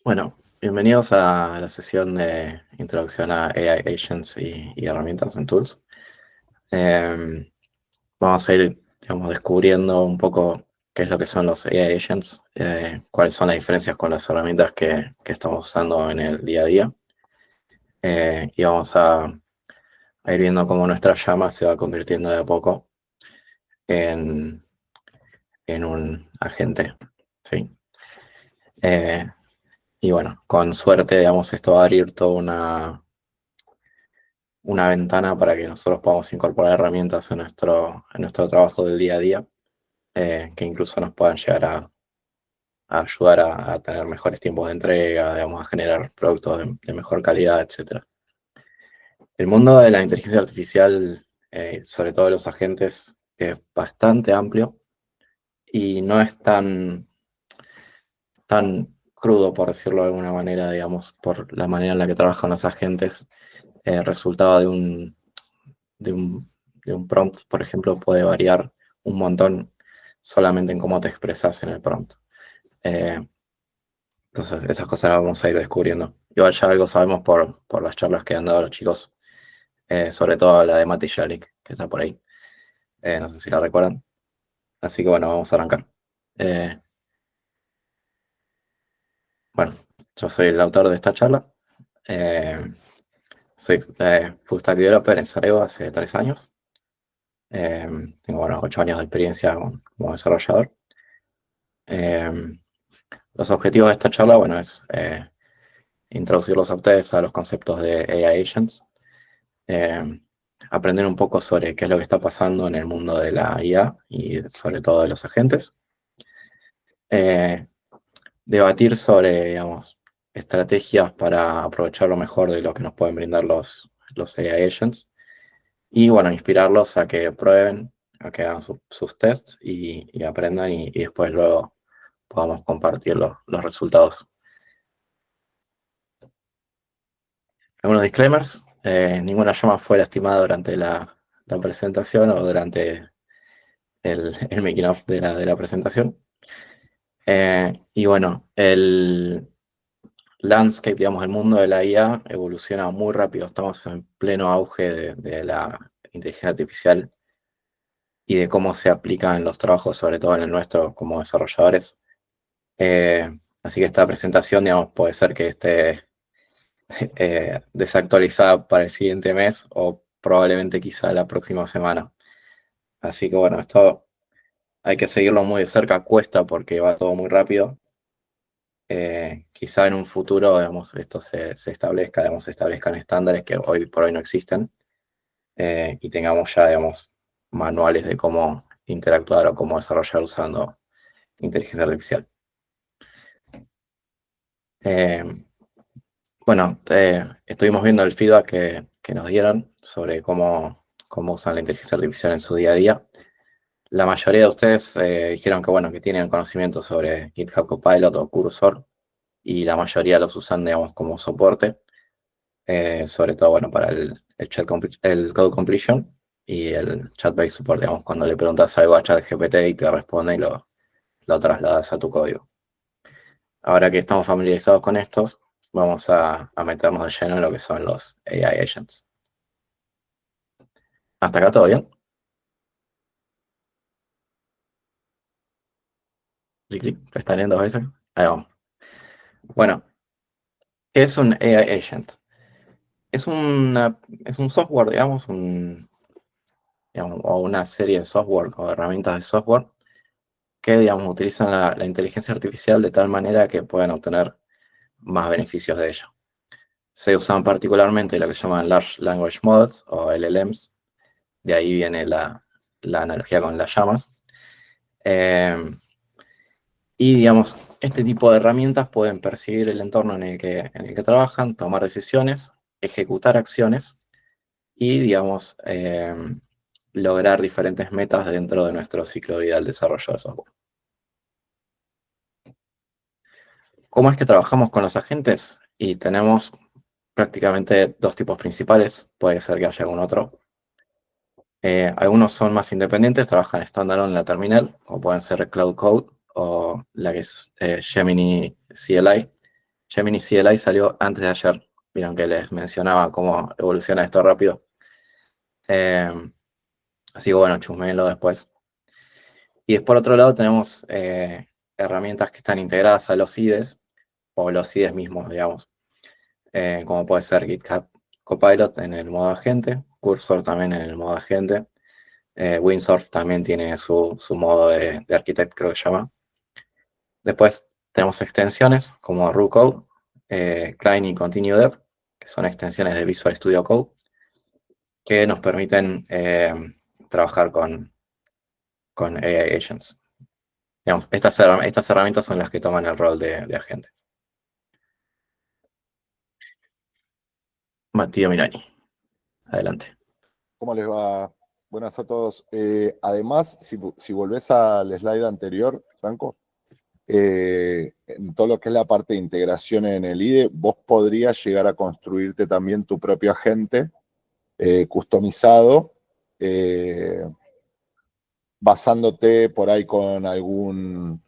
Bueno, bienvenidos a la sesión de introducción a AI Agents y herramientas en Tools. Em, Vamos a ir, digamos, descubriendo un poco qué es lo que son los AI Agents, cuáles son las diferencias con las herramientas que estamos usando en el día a día. Y vamos a ir viendo cómo nuestra llama se va convirtiendo de a poco en, en un agente, ¿sí? Eh, y bueno, con suerte, digamos, esto va a abrir toda una ventana para que nosotros podamos incorporar herramientas en nuestro trabajo del día a día, que incluso nos puedan llegar a ayudar a tener mejores tiempos de entrega, digamos, a generar productos de mejor calidad, etcétera. El mundo de la inteligencia artificial, sobre todo los agentes, es bastante amplio y no es tan crudo, por decirlo de alguna manera, digamos, por la manera en la que trabajan los agentes. Resultado de un, de un prompt, por ejemplo, puede variar un montón solamente en cómo te expresas en el prompt. Eh, entonces, esas cosas las vamos a ir descubriendo. Igual ya algo sabemos por las charlas que han dado los chicos, sobre todo la de Mati Jalik, que está por ahí. No sé si la recuerdan. Así que bueno, vamos a arrancar. Eh, bueno, yo soy el autor de esta charla. Eh, Soy Full Stack Developer en Sarebo hace 3 años. Eh, Tengo, bueno, 8 años de experiencia como desarrollador. Eh, los objetivos de esta charla, bueno, es introducirlos a ustedes a los conceptos de AI Agents, eh, aprender un poco sobre qué es lo que está pasando en el mundo de la IA y sobre todo de los agentes, eh, debatir sobre, digamos, estrategias para aprovechar lo mejor de lo que nos pueden brindar los AI Agents y, bueno, inspirarlos a que prueben, a que hagan sus tests y aprendan y después luego podamos compartir los resultados. Algunos disclaimers. Ninguna llama fue lastimada durante la presentación o durante el making of de la presentación. Y bueno, el landscape, digamos, el mundo de la IA evoluciona muy rápido. Estamos en pleno auge de la inteligencia artificial y de cómo se aplica en los trabajos, sobre todo en el nuestro como desarrolladores. Así que esta presentación, digamos, puede ser que esté desactualizada para el siguiente mes o probablemente quizá la próxima semana. Así que bueno, esto hay que seguirlo muy de cerca, cuesta porque va todo muy rápido. Quizá en un futuro, digamos, esto se establezca, digamos, se establezcan estándares que hoy por hoy no existen, y tengamos ya, digamos, manuales de cómo interactuar o cómo desarrollar usando inteligencia artificial. Eh, bueno, estuvimos viendo el feedback que nos dieron sobre cómo usan la inteligencia artificial en su día a día. La mayoría de ustedes dijeron que, bueno, que tienen conocimiento sobre GitHub Copilot o Cursor, y la mayoría los usan, digamos, como soporte, sobre todo, bueno, para el code completion y el chat-based support, digamos, cuando le preguntas algo a ChatGPT y te responde y lo trasladas a tu código. Ahora que estamos familiarizados con estos, vamos a meternos de lleno en lo que son los AI agents. ¿Hasta acá todo bien? Clic, clic, ¿está bien 2 veces? Ahí vamos. Bueno, ¿qué es un AI agent? Es un software, digamos, o una serie de software o herramientas de software que, digamos, utilizan la inteligencia artificial de tal manera que puedan obtener más beneficios de ello. Se usan particularmente lo que se llaman Large Language Models o LLMs, de ahí viene la analogía con las llamas. Y, digamos, este tipo de herramientas pueden percibir el entorno en el que trabajan, tomar decisiones, ejecutar acciones y, digamos, lograr diferentes metas dentro de nuestro ciclo de vida del desarrollo de software. ¿Cómo es que trabajamos con los agentes? Y tenemos prácticamente 2 tipos principales, puede ser que haya algún otro. Algunos son más independientes, trabajan standalone en la terminal, o pueden ser Cloud Code o la que es Gemini CLI. Gemini CLI salió antes de ayer. Vieron que les mencionaba cómo evoluciona esto rápido. Eh, Así que bueno, chusmeenlo después. Y después, por otro lado, tenemos herramientas que están integradas a los IDEs o los IDEs mismos, digamos. Como puede ser GitHub Copilot en el modo agente, Cursor también en el modo agente. Windsurf también tiene su modo de architect, creo que se llama. Después tenemos extensiones como RuCode, Cline y Continue Dev, que son extensiones de Visual Studio Code, que nos permiten trabajar con AI agents. Digamos, estas herramientas son las que toman el rol de agente. Matías Milani, adelante. ¿Cómo les va? Buenas a todos. Además, si volvés al slide anterior, Franco, en todo lo que es la parte de integración en el IDE, vos podrías llegar a construirte también tu propio agente customizado, basándote por ahí con algún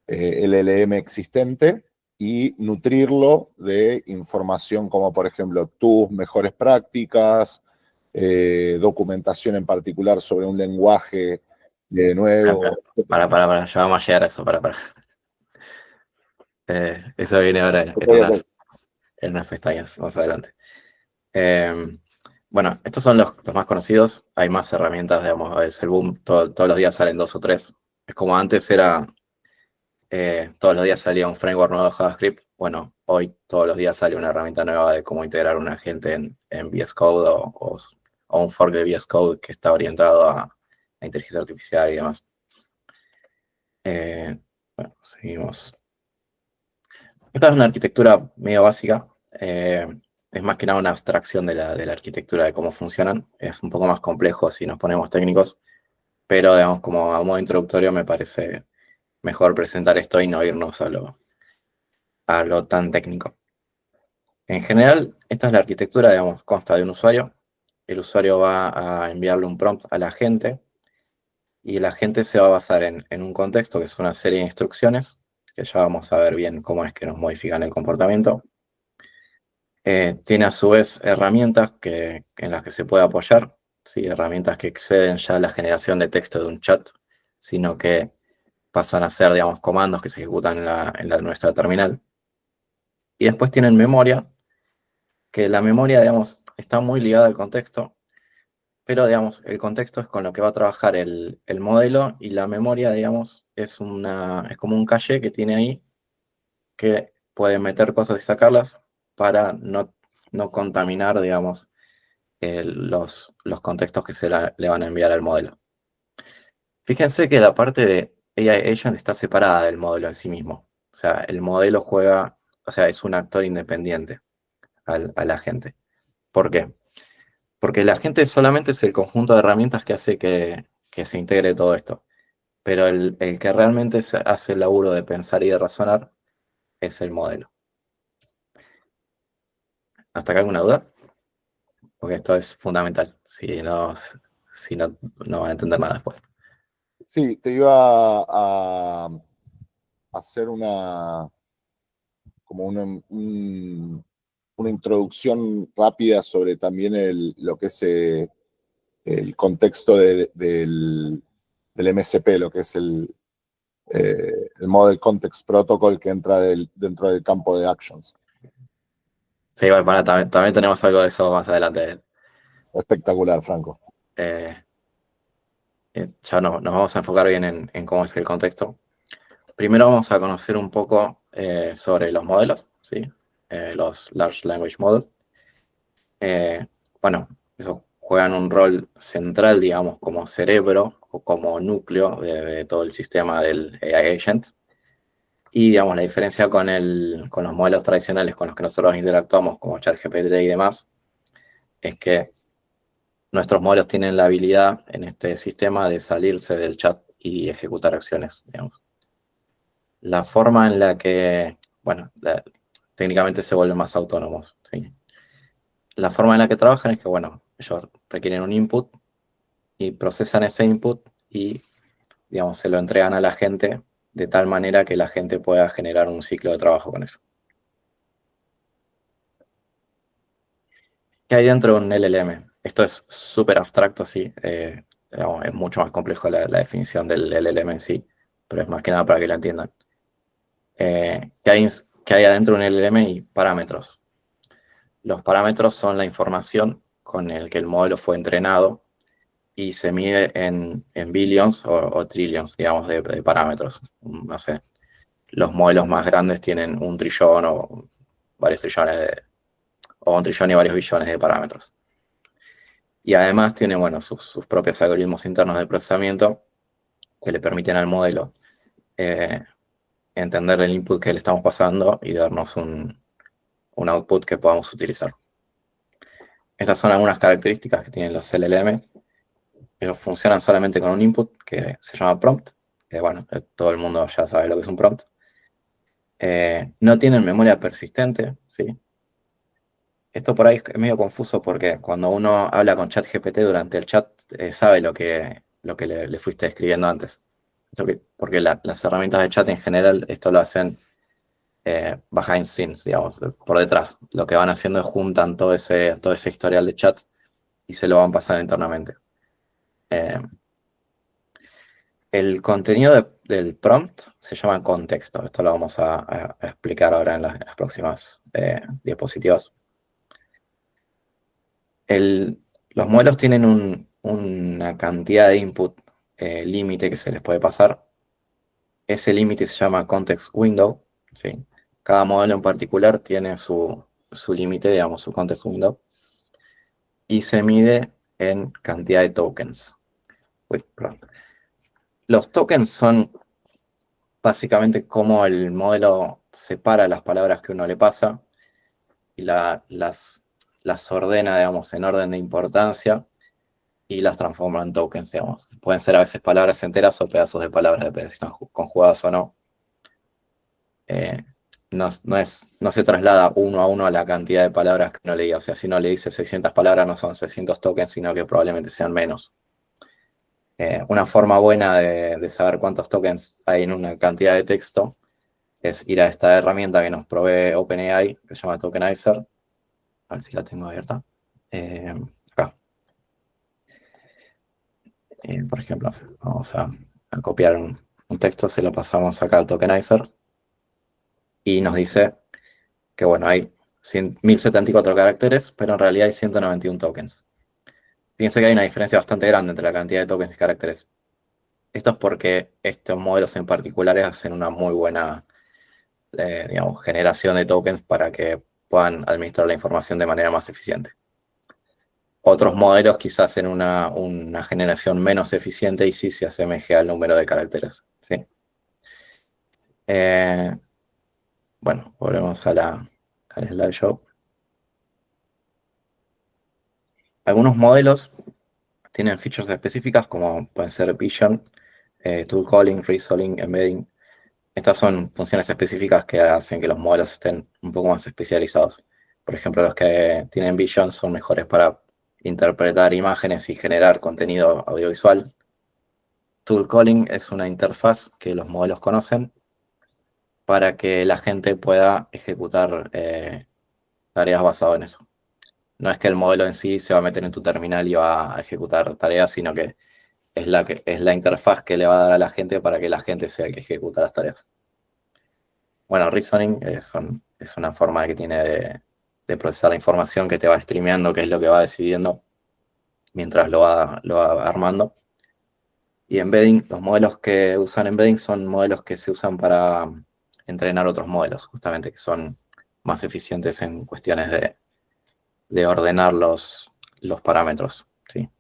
LLM existente y nutrirlo de información como, por ejemplo, tus mejores prácticas, documentación en particular sobre un lenguaje de nuevo. Para, ya vamos a llegar a eso, para. Eso viene ahora Ok, ok. en unas pestañas más adelante. Bueno, estos son los más conocidos. Hay más herramientas, digamos, es el boom. Todos los días salen 2 o 3. Es como antes era, todos los días salía un framework nuevo de JavaScript. Bueno, hoy todos los días sale una herramienta nueva de cómo integrar un agente en VS Code o un fork de VS Code que está orientado a inteligencia artificial y demás. Bueno, seguimos. Esta es una arquitectura medio básica. Es más que nada una abstracción de la arquitectura, de cómo funcionan. Es un poco más complejo si nos ponemos técnicos, pero digamos, como a modo introductorio me parece mejor presentar esto y no irnos a lo tan técnico. En general, esta es la arquitectura, digamos, consta de un usuario. El usuario va a enviarle un prompt a la gente y el agente se va a basar en un contexto, que es una serie de instrucciones, que ya vamos a ver bien cómo es que nos modifican el comportamiento. Tiene a su vez herramientas en las que se puede apoyar, ¿sí? Herramientas que exceden ya la generación de texto de un chat, sino que pasan a ser, digamos, comandos que se ejecutan en nuestra terminal. Y después tienen memoria, que la memoria, digamos, está muy ligada al contexto, pero, digamos, el contexto es con lo que va a trabajar el modelo y la memoria, digamos, es como un caché que tiene ahí que puede meter cosas y sacarlas para no contaminar, digamos, los contextos que le van a enviar al modelo. Fíjense que la parte de AI Agent está separada del modelo en sí mismo. O sea, el modelo juega, o sea, es un actor independiente al agente. ¿Por qué? Porque el agente solamente es el conjunto de herramientas que hace que se integre todo esto. Pero el que realmente hace el laburo de pensar y de razonar es el modelo. ¿Hasta acá alguna duda? Porque esto es fundamental. Si no, no van a entender nada después. Sí, te iba a hacer como una introducción rápida sobre también lo que es el contexto del MSP, lo que es el Model Context Protocol que entra dentro del campo de actions. Sí, bueno, también tenemos algo de eso más adelante. Espectacular, Franco. Ya nos vamos a enfocar bien en cómo es el contexto. Primero vamos a conocer un poco sobre los modelos, ¿sí? Los Large Language Models. Bueno, esos juegan un rol central, digamos, como cerebro o como núcleo de todo el sistema del AI Agent. Y, digamos, la diferencia con los modelos tradicionales con los que nosotros interactuamos, como ChatGPT y demás, es que nuestros modelos tienen la habilidad en este sistema de salirse del chat y ejecutar acciones, digamos. La forma en la que, bueno, técnicamente se vuelven más autónomos, ¿sí? La forma en la que trabajan es que, bueno, ellos requieren un input y procesan ese input y, digamos, se lo entregan a la gente de tal manera que la gente pueda generar un ciclo de trabajo con eso. ¿Qué hay dentro de un LLM? Esto es súper abstracto, sí. Digamos, es mucho más complejo la definición del LLM en sí, pero es más que nada para que la entiendan. ¿Qué hay adentro de un LLM y parámetros? Los parámetros son la información con el que el modelo fue entrenado y se mide en billions o trillions, digamos, de parámetros. No sé, los modelos más grandes tienen 1 trillón o varios trillones o 1 trillón y varios billones de parámetros. Y además tiene, bueno, sus propios algoritmos internos de procesamiento que le permiten al modelo eh, entender el input que le estamos pasando y darnos un output que podamos utilizar. Estas son algunas características que tienen los LLM. Ellos funcionan solamente con un input que se llama prompt. Bueno, todo el mundo ya sabe lo que es un prompt. No tienen memoria persistente, ¿sí? Esto por ahí es medio confuso porque cuando uno habla con ChatGPT durante el chat, sabe lo que le fuiste escribiendo antes. Porque las herramientas de chat en general esto lo hacen behind scenes, digamos, por detrás. Lo que van haciendo es juntan todo ese historial de chat y se lo van pasando internamente. Eh, el contenido del prompt se llama contexto. Esto lo vamos a explicar ahora en las próximas diapositivas. Los modelos tienen una cantidad de input límite que se les puede pasar. Ese límite se llama context window, ¿sí? Cada modelo en particular tiene su límite, digamos, su context window, y se mide en cantidad de tokens. Uy, perdón. Los tokens son básicamente cómo el modelo separa las palabras que uno le pasa y las ordena, digamos, en orden de importancia y las transforma en tokens, digamos. Pueden ser a veces palabras enteras o pedazos de palabras, depende si están conjugadas o no. No se traslada uno a uno a la cantidad de palabras que uno le diga. O sea, si uno le dice 600 palabras, no son 600 tokens, sino que probablemente sean menos. Una forma buena de saber cuántos tokens hay en una cantidad de texto es ir a esta herramienta que nos provee OpenAI, que se llama Tokenizer. A ver si la tengo abierta. Acá. Por ejemplo, vamos a copiar un texto, se lo pasamos acá al Tokenizer y nos dice que, bueno, hay 1074 caracteres, pero en realidad hay 191 tokens. Fíjense que hay una diferencia bastante grande entre la cantidad de tokens y caracteres. Esto es porque estos modelos en particulares hacen una muy buena, digamos, generación de tokens para que puedan administrar la información de manera más eficiente. Otros modelos quizás en una generación menos eficiente y sí se asemeje al número de caracteres, ¿sí? Bueno, volvemos al slideshow. Algunos modelos tienen features específicas como pueden ser Vision, Tool Calling, Resolving, Embedding. Estas son funciones específicas que hacen que los modelos estén un poco más especializados. Por ejemplo, los que tienen Vision son mejores para interpretar imágenes y generar contenido audiovisual. Tool Calling es una interfaz que los modelos conocen para que la gente pueda ejecutar tareas basadas en eso. No es que el modelo en sí se va a meter en tu terminal y va a ejecutar tareas, sino que es la interfaz que le va a dar a la gente para que la gente sea el que ejecuta las tareas. Bueno, Reasoning es una forma que tiene de procesar la información que te va streameando, qué es lo que va decidiendo mientras lo va armando. Y Embedding, los modelos que usan Embedding son modelos que se usan para entrenar otros modelos, justamente, que son más eficientes en cuestiones de ordenar los parámetros, ¿sí?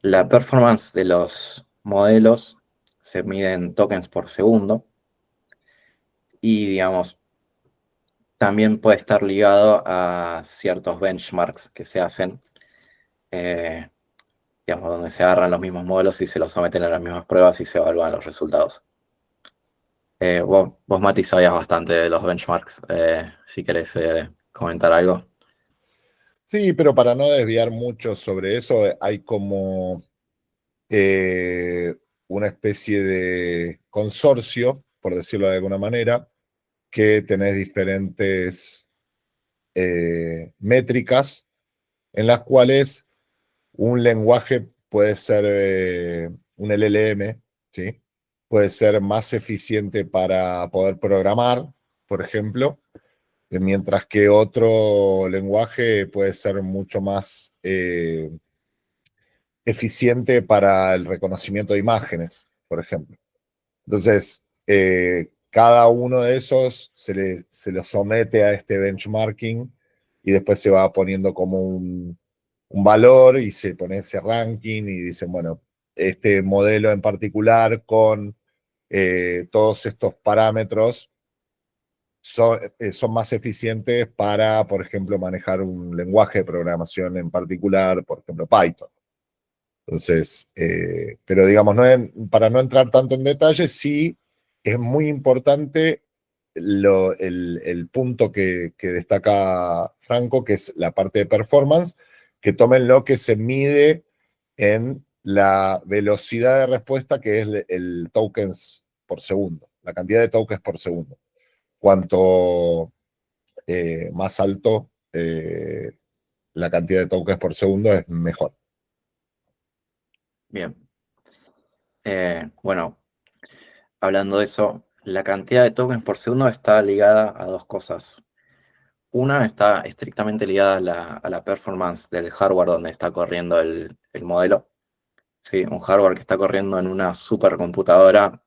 La performance de los modelos se mide en tokens por segundo y, digamos, también puede estar ligado a ciertos benchmarks que se hacen, digamos, donde se agarran los mismos modelos y se los someten a las mismas pruebas y se evalúan los resultados. Vos, Mati, sabías bastante de los benchmarks. Si querés comentar algo. Sí, pero para no desviar mucho sobre eso, hay como una especie de consorcio, por decirlo de alguna manera, que tenés diferentes métricas en las cuales un lenguaje puede ser un LLM, ¿sí? Puede ser más eficiente para poder programar, por ejemplo, mientras que otro lenguaje puede ser mucho más eficiente para el reconocimiento de imágenes, por ejemplo. Entonces, cada uno de esos se lo somete a este benchmarking y después se va poniendo como un valor y se pone ese ranking y dicen, bueno, este modelo en particular con todos estos parámetros son más eficientes para, por ejemplo, manejar un lenguaje de programación en particular, por ejemplo, Python. Entonces, pero digamos, para no entrar tanto en detalle, sí es muy importante el punto que destaca Franco, que es la parte de performance, que tomen lo que se mide en la velocidad de respuesta, que es el tokens por segundo, la cantidad de tokens por segundo. Cuanto más alto la cantidad de tokens por segundo, es mejor. Bien. Bueno, hablando de eso, la cantidad de tokens por segundo está ligada a dos cosas. Una está estrictamente ligada a la performance del hardware donde está corriendo el modelo. Sí, un hardware que está corriendo en una supercomputadora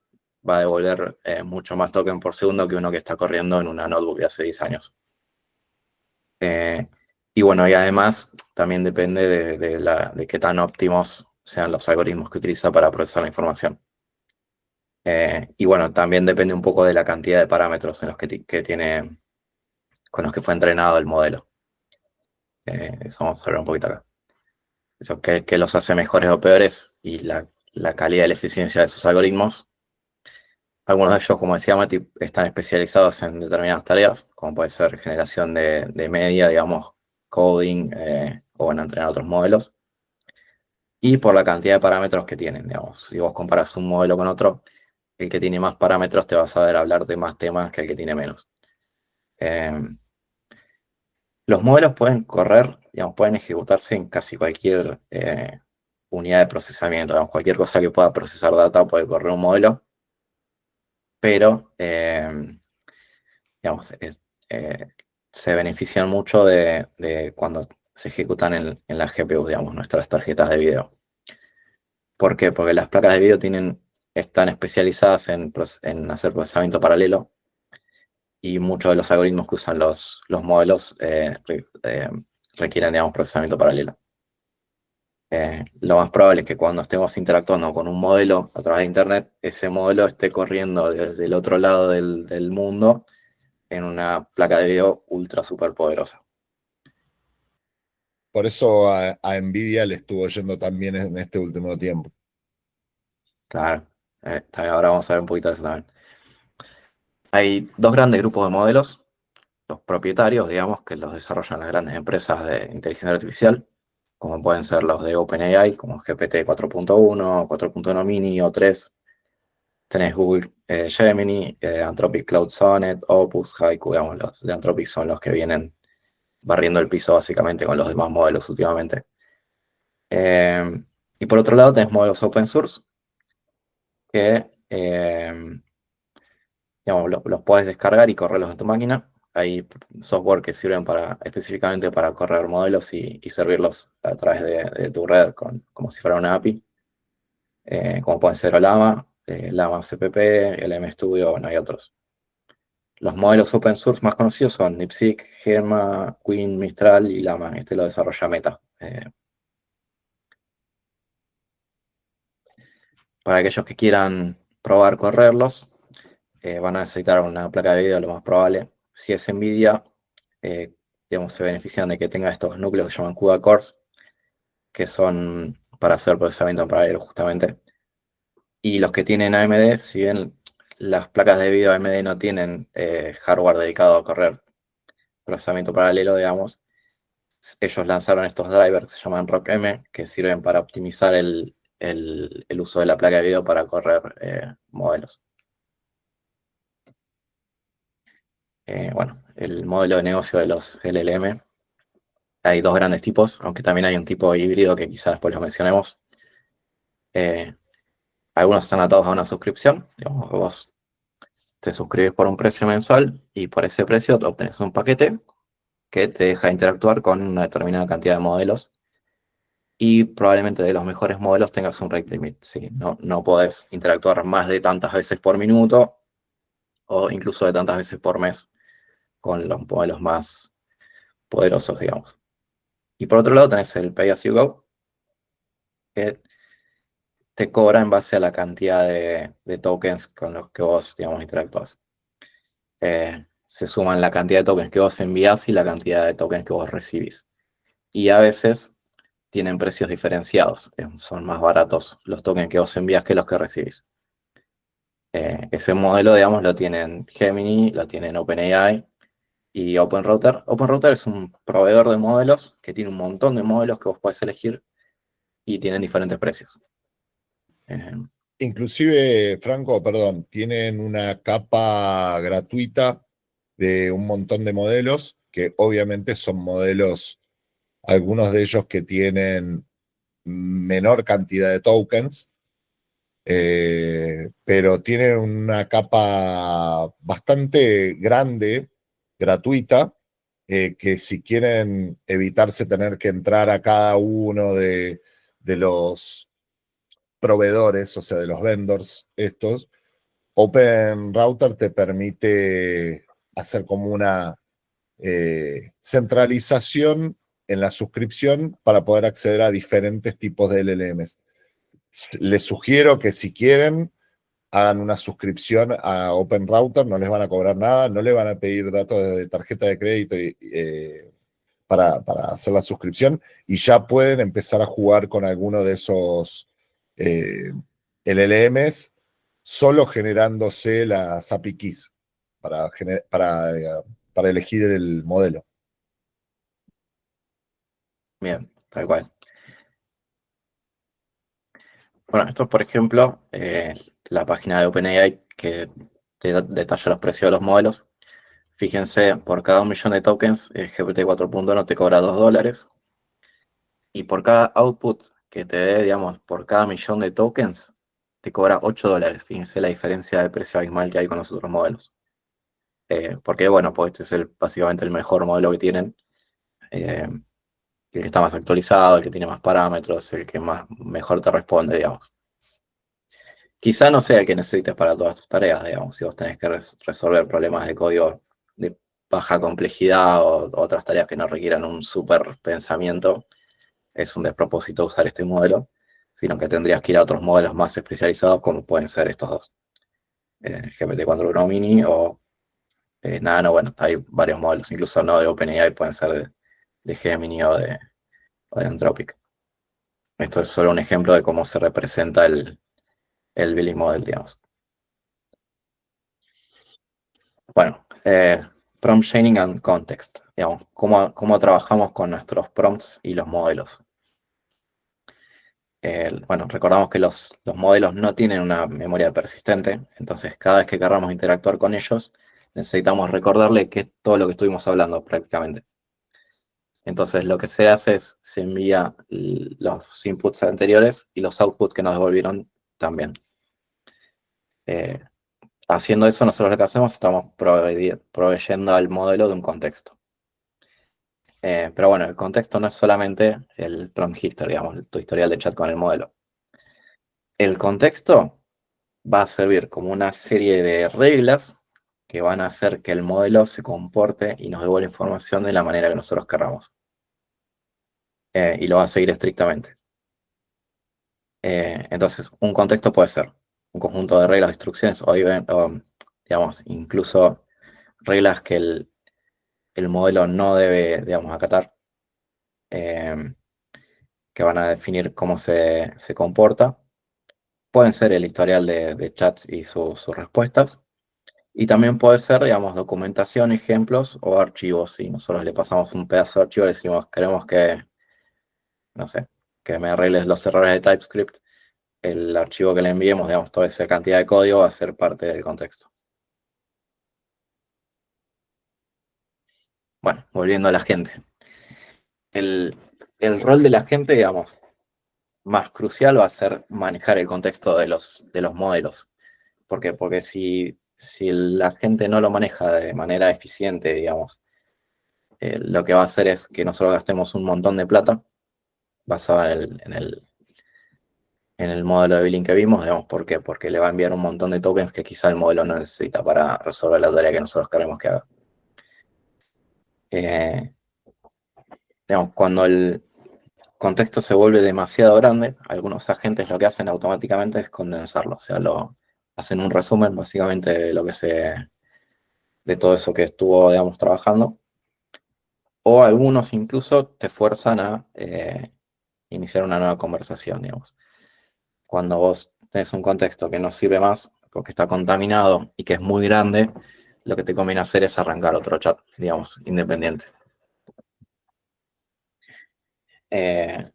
va a devolver mucho más token por segundo que uno que está corriendo en una notebook de hace 10 años. Y bueno, y además también depende de qué tan óptimos sean los algoritmos que utiliza para procesar la información. Y bueno, también depende un poco de la cantidad de parámetros en los que tiene, con los que fue entrenado el modelo. Eso vamos a hablar un poquito acá. Eso que los hace mejores o peores y la calidad y la eficiencia de sus algoritmos. Algunos de ellos, como decía Mati, están especializados en determinadas tareas, como puede ser generación de media, digamos, coding, o en entrenar otros modelos. Y por la cantidad de parámetros que tienen, digamos. Si vos comparas un modelo con otro, el que tiene más parámetros te va a saber hablar de más temas que el que tiene menos. Eh, los modelos pueden correr, digamos, pueden ejecutarse en casi cualquier unidad de procesamiento. Digamos, cualquier cosa que pueda procesar data puede correr un modelo, pero digamos, se benefician mucho de cuando se ejecutan en las GPUs, digamos, nuestras tarjetas de video. ¿Por qué? Porque las placas de video están especializadas en hacer procesamiento paralelo y muchos de los algoritmos que usan los modelos requieren, digamos, procesamiento paralelo. Lo más probable es que cuando estemos interactuando con un modelo a través de Internet, ese modelo esté corriendo desde el otro lado del mundo en una placa de video ultra super poderosa. Por eso a Nvidia le estuvo yendo tan bien en este último tiempo. Claro, también ahora vamos a ver un poquito de eso también. Hay dos grandes grupos de modelos, los propietarios, digamos, que los desarrollan las grandes empresas de inteligencia artificial, como pueden ser los de OpenAI, como GPT 4.1, 4.1 Mini o 3. Tenés Google Gemini, Anthropic Claude Sonnet, Opus, Haiku, digamos, los de Anthropic son los que vienen barriendo el piso básicamente con los demás modelos últimamente. Y por otro lado tenés modelos open source que digamos, los puedes descargar y correrlos en tu máquina. Hay software que sirven específicamente para correr modelos y servirlos a través de tu red como si fuera una API, como pueden ser Olama, Llama CPP, LM Studio, bueno, hay otros. Los modelos open source más conocidos son DeepSeek, Gemma, Queen, Mistral y Llama. Este lo desarrolla Meta. Para aquellos que quieran probar correrlos, van a necesitar una placa de video lo más probable. Si es NVIDIA, digamos, se benefician de que tenga estos núcleos que se llaman CUDA cores, que son para hacer procesamiento en paralelo justamente. Y los que tienen AMD, si bien las placas de video AMD no tienen hardware dedicado a correr procesamiento paralelo, digamos, ellos lanzaron estos drivers que se llaman ROCm, que sirven para optimizar el uso de la placa de video para correr modelos. Bueno, el modelo de negocio de los LLM, hay dos grandes tipos, aunque también hay un tipo híbrido que quizás después lo mencionemos. Eh, Algunos están atados a una suscripción, digamos, vos te suscribes por un precio mensual y por ese precio obtenés un paquete que te deja interactuar con una determinada cantidad de modelos y probablemente de los mejores modelos tengas un rate limit. ¿Sí? No podés interactuar más de tantas veces por minuto o incluso de tantas veces por mes con los modelos más poderosos, digamos. Y por otro lado tenés el Pay As You Go, que te cobra en base a la cantidad de tokens con los que vos, digamos, interactúas. Se suman la cantidad de tokens que vos envías y la cantidad de tokens que vos recibís. Y a veces tienen precios diferenciados. Son más baratos los tokens que vos envías que los que recibís. Ese modelo, digamos, lo tienen Gemini, lo tienen OpenAI y OpenRouter. OpenRouter es un proveedor de modelos que tiene un montón de modelos que vos podés elegir y tienen diferentes precios. Eh, Inclusive, Franco, perdón, tienen una capa gratuita de un montón de modelos, que obviamente son modelos, algunos de ellos que tienen menor cantidad de tokens, pero tienen una capa bastante grande, gratuita, que si quieren evitarse tener que entrar a cada uno de los proveedores, o sea, de los vendors estos, Open Router te permite hacer como una centralización en la suscripción para poder acceder a diferentes tipos de LLMs. Les sugiero que si quieren, hagan una suscripción a Open Router, no les van a cobrar nada, no le van a pedir datos de tarjeta de crédito para hacer la suscripción y ya pueden empezar a jugar con alguno de esos eh, LLMs solo generándose las API keys para elegir el modelo. Bien, tal cual. Bueno, esto es, por ejemplo, la página de OpenAI que detalla los precios de los modelos. Fíjense, por cada 1 millón de tokens, GPT 4.1 te cobra $2. Y por cada output que te dé, digamos, por cada 1 millón de tokens, te cobra $8. Fíjense la diferencia de precio abismal que hay con los otros modelos. Porque, bueno, pues este es básicamente el mejor modelo que tienen. eh, el que está más actualizado, el que tiene más parámetros, el que mejor te responde, digamos. Quizá no sea el que necesites para todas tus tareas, digamos, si vos tenés que resolver problemas de código de baja complejidad o otras tareas que no requieran un súper pensamiento, es un despropósito usar este modelo, sino que tendrías que ir a otros modelos más especializados como pueden ser estos dos, GPT-4 Mini o Nano. Bueno, hay varios modelos, incluso no de OpenAI, pueden ser de Gemini o de Anthropic. Esto es solo un ejemplo de cómo se representa el Billing Model, digamos. Bueno, prompt chaining and context, digamos, cómo trabajamos con nuestros prompts y los modelos. Bueno, recordamos que los modelos no tienen una memoria persistente, entonces cada vez que queramos interactuar con ellos, necesitamos recordarle que es todo lo que estuvimos hablando prácticamente. Entonces lo que se hace es, se envía los inputs anteriores y los outputs que nos devolvieron también. Haciendo eso, nosotros lo que hacemos, estamos proveyendo al modelo de un contexto. Pero bueno, el contexto no es solamente el prompt history, digamos, tu historial de chat con el modelo. El contexto va a servir como una serie de reglas que van a hacer que el modelo se comporte y nos devuelva información de la manera que nosotros querramos. Y lo va a seguir estrictamente. Entonces, un contexto puede ser un conjunto de reglas, instrucciones o, digamos, incluso reglas que el modelo no debe, digamos, acatar, eh, que van a definir cómo se comporta. Pueden ser el historial de chats y sus respuestas. Y también puede ser, digamos, documentación, ejemplos o archivos. Si nosotros le pasamos un pedazo de archivo, le decimos, queremos que, no sé, que me arregles los errores de TypeScript, el archivo que le enviemos, digamos, toda esa cantidad de código va a ser parte del contexto. Bueno, volviendo a la gente. El, el rol de la gente, digamos, más crucial va a ser manejar el contexto de los modelos. ¿Por qué? Porque si la gente no lo maneja de manera eficiente, digamos, lo que va a hacer es que nosotros gastemos un montón de plata basado en el modelo de billing que vimos, digamos, ¿por qué? Porque le va a enviar un montón de tokens que quizá el modelo no necesita para resolver la tarea que nosotros queremos que haga. Eh, digamos, cuando el contexto se vuelve demasiado grande, algunos agentes lo que hacen automáticamente es condensarlo, o sea, lo hacen un resumen básicamente de todo eso que estuvo, digamos, trabajando, o algunos incluso te fuerzan a iniciar una nueva conversación, digamos. Cuando vos tenés un contexto que no sirve más, o que está contaminado y que es muy grande, lo que te conviene hacer es arrancar otro chat, digamos, independiente. Eh,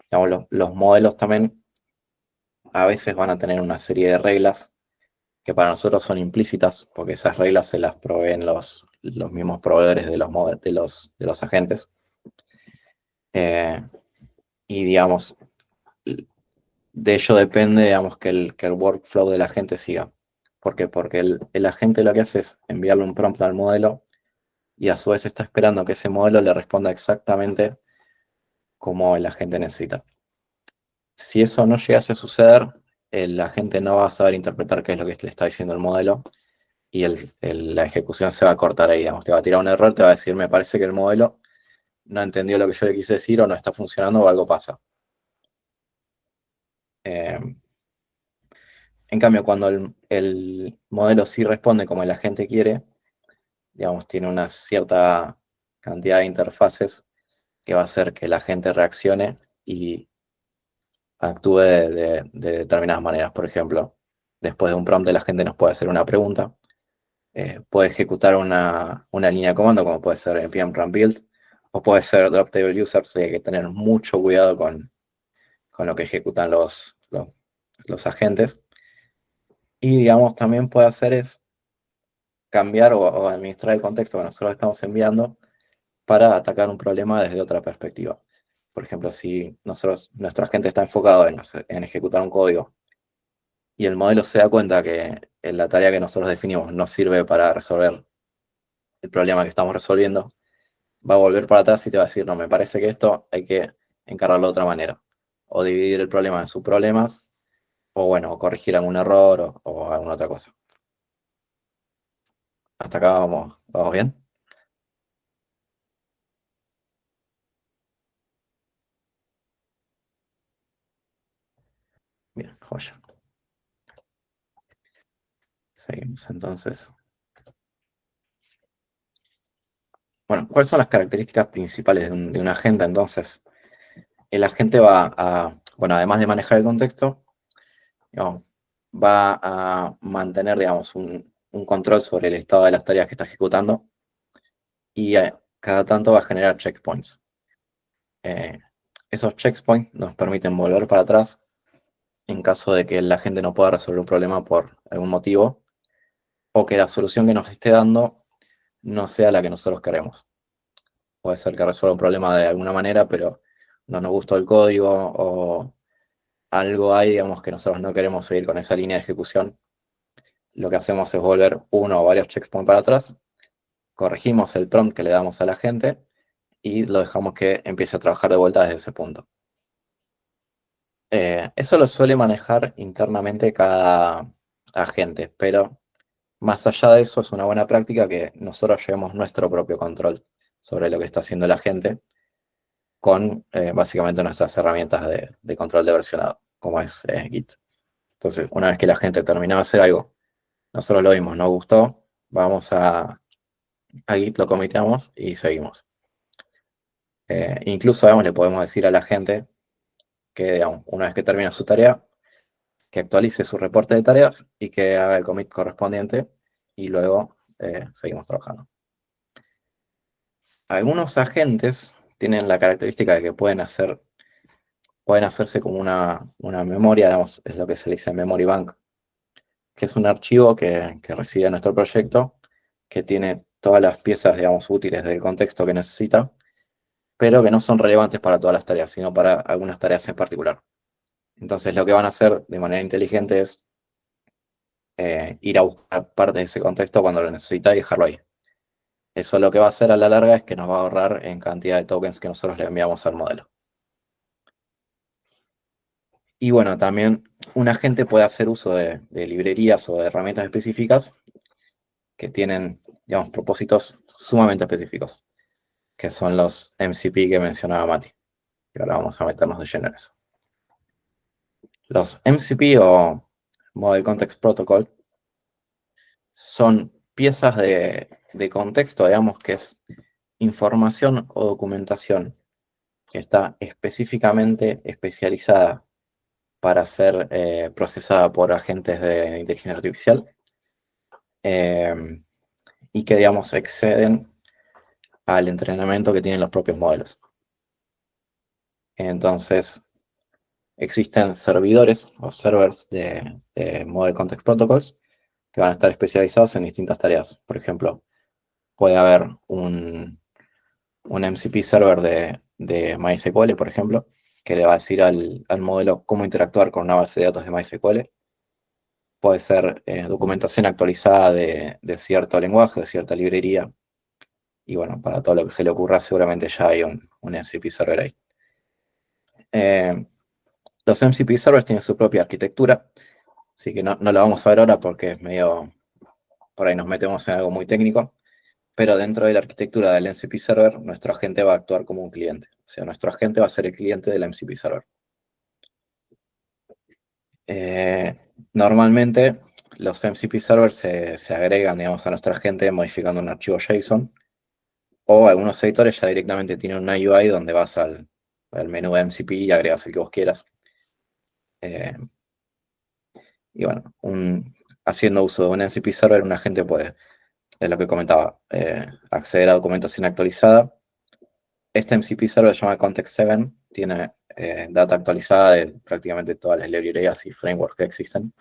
digamos, los modelos también a veces van a tener una serie de reglas que para nosotros son implícitas, porque esas reglas se las proveen los mismos proveedores de los agentes. Eh, y digamos, de ello depende, digamos, que el workflow de la gente siga. ¿Por qué? Porque el agente lo que hace es enviarle un prompt al modelo y a su vez está esperando que ese modelo le responda exactamente como el agente necesita. Si eso no llegase a suceder, el agente no va a saber interpretar qué es lo que le está diciendo el modelo y la ejecución se va a cortar ahí, digamos, te va a tirar un error, te va a decir, me parece que el modelo no entendió lo que yo le quise decir o no está funcionando o algo pasa. Eh, en cambio, cuando el modelo sí responde como el agente quiere, digamos, tiene una cierta cantidad de interfaces que va a hacer que la gente reaccione y actúe de determinadas maneras. Por ejemplo, después de un prompt la gente nos puede hacer una pregunta, puede ejecutar una línea de comando como puede ser npm run build o puede ser drop table users, y hay que tener mucho cuidado con lo que ejecutan los agentes. Y digamos, también puede hacer es cambiar o administrar el contexto que nosotros estamos enviando para atacar un problema desde otra perspectiva. Por ejemplo, si nuestro agente está enfocado en ejecutar un código y el modelo se da cuenta que la tarea que nosotros definimos no sirve para resolver el problema que estamos resolviendo, va a volver para atrás y te va a decir, no, me parece que esto hay que encararlo de otra manera. O dividir el problema en subproblemas, o bueno, corregir algún error o alguna otra cosa. Hasta acá vamos bien. Bien, joya. Seguimos entonces. Bueno, ¿cuáles son las características principales de una agenda? Entonces, el agente bueno, además de manejar el contexto, digamos, va a mantener, digamos, un control sobre el estado de las tareas que está ejecutando y cada tanto va a generar checkpoints. Eh, esos checkpoints nos permiten volver para atrás en caso de que la gente no pueda resolver un problema por algún motivo o que la solución que nos esté dando no sea la que nosotros queremos. Puede ser que resuelva un problema de alguna manera, pero no nos gustó el código o algo hay, digamos, que nosotros no queremos seguir con esa línea de ejecución. Lo que hacemos es volver uno o varios checkpoints para atrás, corregimos el prompt que le damos a la gente y lo dejamos que empiece a trabajar de vuelta desde ese punto. Eso lo suele manejar internamente cada agente, pero más allá de eso es una buena práctica que nosotros llevemos nuestro propio control sobre lo que está haciendo la gente con básicamente nuestras herramientas de control de versionado, como es Git. Entonces, una vez que la gente terminó de hacer algo, nosotros lo vimos, nos gustó, vamos a Git, lo comiteamos y seguimos. Incluso, digamos, le podemos decir a la gente que, digamos, una vez que termina su tarea, que actualice su reporte de tareas y que haga el commit correspondiente y luego seguimos trabajando. Algunos agentes tienen la característica de que pueden hacerse como una memoria, digamos, es lo que se le dice memory bank, que es un archivo que recibe nuestro proyecto, que tiene todas las piezas, digamos, útiles del contexto que necesita, pero que no son relevantes para todas las tareas, sino para algunas tareas en particular. Entonces lo que van a hacer de manera inteligente es ir a buscar parte de ese contexto cuando lo necesita y dejarlo ahí. Eso lo que va a hacer a la larga es que nos va a ahorrar en cantidad de tokens que nosotros le enviamos al modelo. Y bueno, también un agente puede hacer uso de librerías o de herramientas específicas que tienen, digamos, propósitos sumamente específicos, que son los MCP que mencionaba Mati. Y ahora vamos a meternos de lleno en eso. Los MCP o Model Context Protocol son piezas de contexto, digamos, que es información o documentación que está específicamente especializada para ser procesada por agentes de inteligencia artificial y que, digamos, exceden al entrenamiento que tienen los propios modelos. Entonces, existen servidores o servers de Model Context Protocols que van a estar especializados en distintas tareas. Por ejemplo, puede haber un MCP server de MySQL, por ejemplo, que le va a decir al modelo cómo interactuar con una base de datos de MySQL. Puede ser documentación actualizada de cierto lenguaje, de cierta librería. Y bueno, para todo lo que se le ocurra, seguramente ya hay un MCP server ahí. Los MCP servers tienen su propia arquitectura, así que no lo vamos a ver ahora porque es medio, por ahí nos metemos en algo muy técnico, pero dentro de la arquitectura del MCP server, nuestro agente va a actuar como un cliente. O sea, nuestro agente va a ser el cliente del MCP server. Normalmente los MCP servers se agregan, digamos, a nuestra agente modificando un archivo JSON, o algunos editores ya directamente tienen una UI donde vas al menú MCP y agregas el que vos quieras. Y bueno, haciendo uso de un MCP server, un agente puede, es lo que comentaba, acceder a documentación actualizada. Este MCP server se llama Context7, tiene data actualizada de prácticamente todas las librerías y frameworks que existen.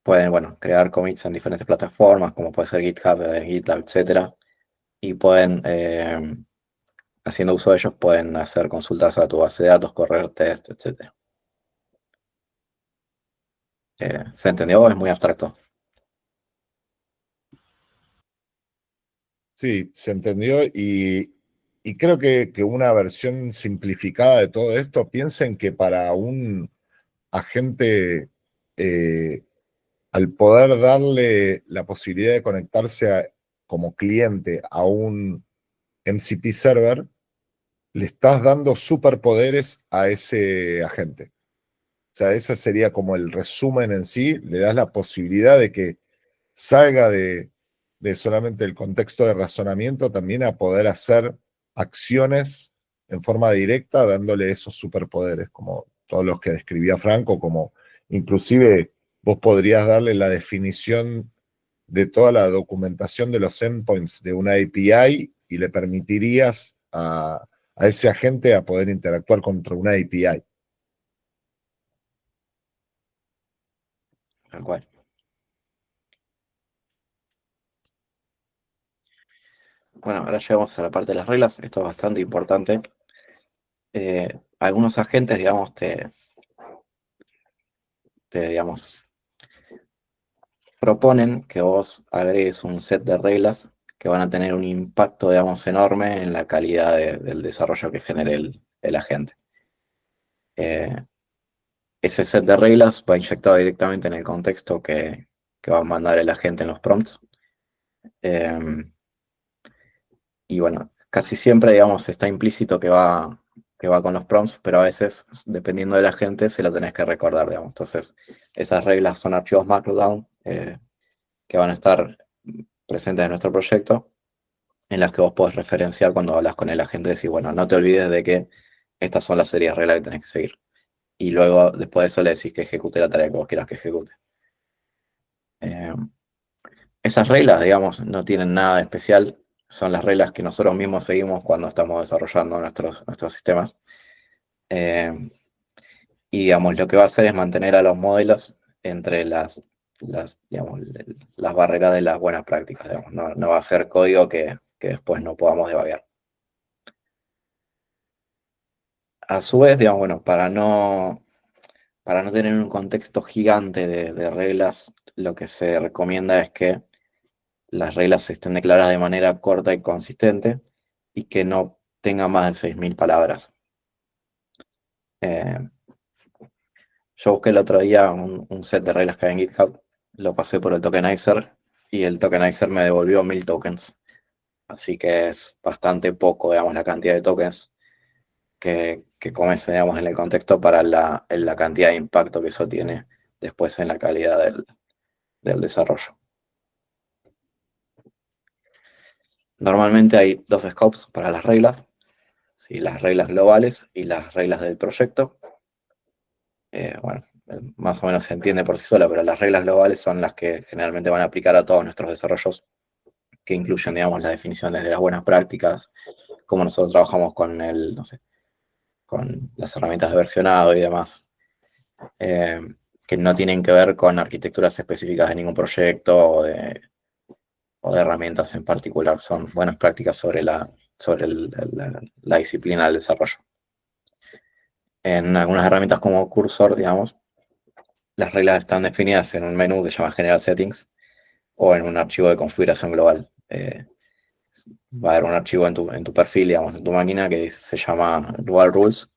Pueden, bueno, crear commits en diferentes plataformas, como puede ser GitHub, GitLab, etc. Y pueden, haciendo uso de ellos, pueden hacer consultas a tu base de datos, correr test, etc. ¿Se entendió? Es muy abstracto. Sí, se entendió y creo que una versión simplificada de todo esto, piensen que para un agente, al poder darle la posibilidad de conectarse como cliente a un MCP server, le estás dando superpoderes a ese agente. O sea, ese sería como el resumen en sí, le das la posibilidad de que salga de solamente el contexto de razonamiento también a poder hacer acciones en forma directa, dándole esos superpoderes, como todos los que describía Franco, como inclusive vos podrías darle la definición de toda la documentación de los endpoints de una API y le permitirías a ese agente a poder interactuar contra una API. Tal cual. Bueno, ahora llegamos a la parte de las reglas. Esto es bastante importante. Algunos agentes, digamos, digamos, proponen que vos agregues un set de reglas que van a tener un impacto, digamos, enorme en la calidad del desarrollo que genere el agente. Ese set de reglas va inyectado directamente en el contexto que va a mandar el agente en los prompts. Y bueno, casi siempre, digamos, está implícito que va con los prompts, pero a veces, dependiendo de la gente, se lo tenés que recordar, digamos. Entonces, esas reglas son archivos Markdown que van a estar presentes en nuestro proyecto, en las que vos podés referenciar cuando hablas con el agente, decir, bueno, no te olvides de que estas son las series de reglas que tenés que seguir. Y luego, después de eso, le decís que ejecute la tarea que vos quieras que ejecute. Esas reglas, digamos, no tienen nada de especial, son las reglas que nosotros mismos seguimos cuando estamos desarrollando nuestros sistemas. Y digamos, lo que va a hacer es mantener a los modelos entre las digamos, las barreras de las buenas prácticas, digamos. No va a ser código que después no podamos debuguear. A su vez, digamos, bueno, para no tener un contexto gigante de reglas, lo que se recomienda es que las reglas estén declaradas de manera corta y consistente y que no tenga más de 6.000 palabras. Eh, yo busqué el otro día un set de reglas que hay en GitHub, lo pasé por el tokenizer y el tokenizer me devolvió 1.000 tokens. Así que es bastante poco, digamos, la cantidad de tokens que comes, digamos, en el contexto para la cantidad de impacto que eso tiene después en la calidad del desarrollo. Normalmente hay dos scopes para las reglas, ¿sí? Las reglas globales y las reglas del proyecto. Bueno, más o menos se entiende por sí sola, pero las reglas globales son las que generalmente van a aplicar a todos nuestros desarrollos, que incluyen, digamos, las definiciones de las buenas prácticas, cómo nosotros trabajamos con no sé, con las herramientas de versionado y demás, que no tienen que ver con arquitecturas específicas de ningún proyecto o de herramientas en particular, son buenas prácticas sobre la disciplina del desarrollo. En algunas herramientas como Cursor, digamos, las reglas están definidas en un menú que se llama General Settings o en un archivo de configuración global. Va a haber un archivo en tu perfil, digamos, en tu máquina que se llama Dual Rules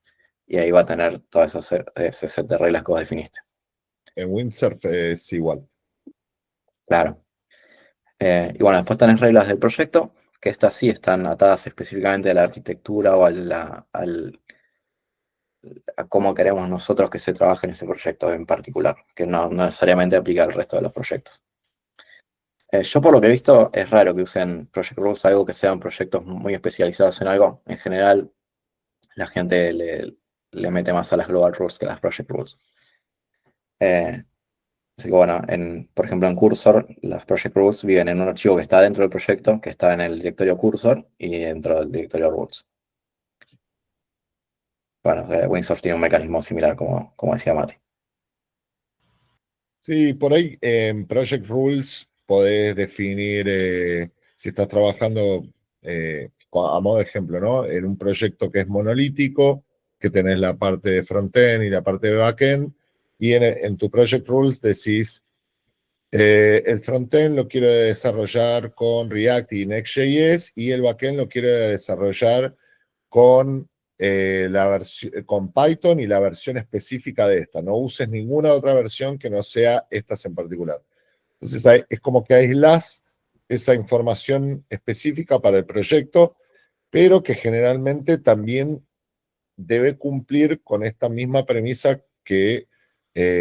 y ahí va a tener todo ese set de reglas que vos definiste. En Windsurf es igual. Claro. Y bueno, después tenés reglas del proyecto, que estas sí están atadas específicamente a la arquitectura o a cómo queremos nosotros que se trabaje en ese proyecto en particular, que no necesariamente aplica al resto de los proyectos. Yo por lo que he visto es raro que usen Project Rules, algo que sean proyectos muy especializados en algo. En general, la gente le mete más a las Global Rules que a las Project Rules. Así que bueno, por ejemplo en Cursor, las Project Rules viven en un archivo que está dentro del proyecto, que está en el directorio Cursor y dentro del directorio Rules. Bueno, Windsurf tiene un mecanismo similar, como decía Mati. Sí, por ahí en Project Rules podés definir, si estás trabajando, a modo de ejemplo, ¿no? En un proyecto que es monolítico, que tenés la parte de frontend y la parte de backend, y en tu Project Rules decís, el frontend lo quiero desarrollar con React y Next.js, y el backend lo quiero desarrollar con, con Python y la versión específica de esta. No uses ninguna otra versión que no sea estas en particular. Entonces es como que aislas esa información específica para el proyecto, pero que generalmente también debe cumplir con esta misma premisa que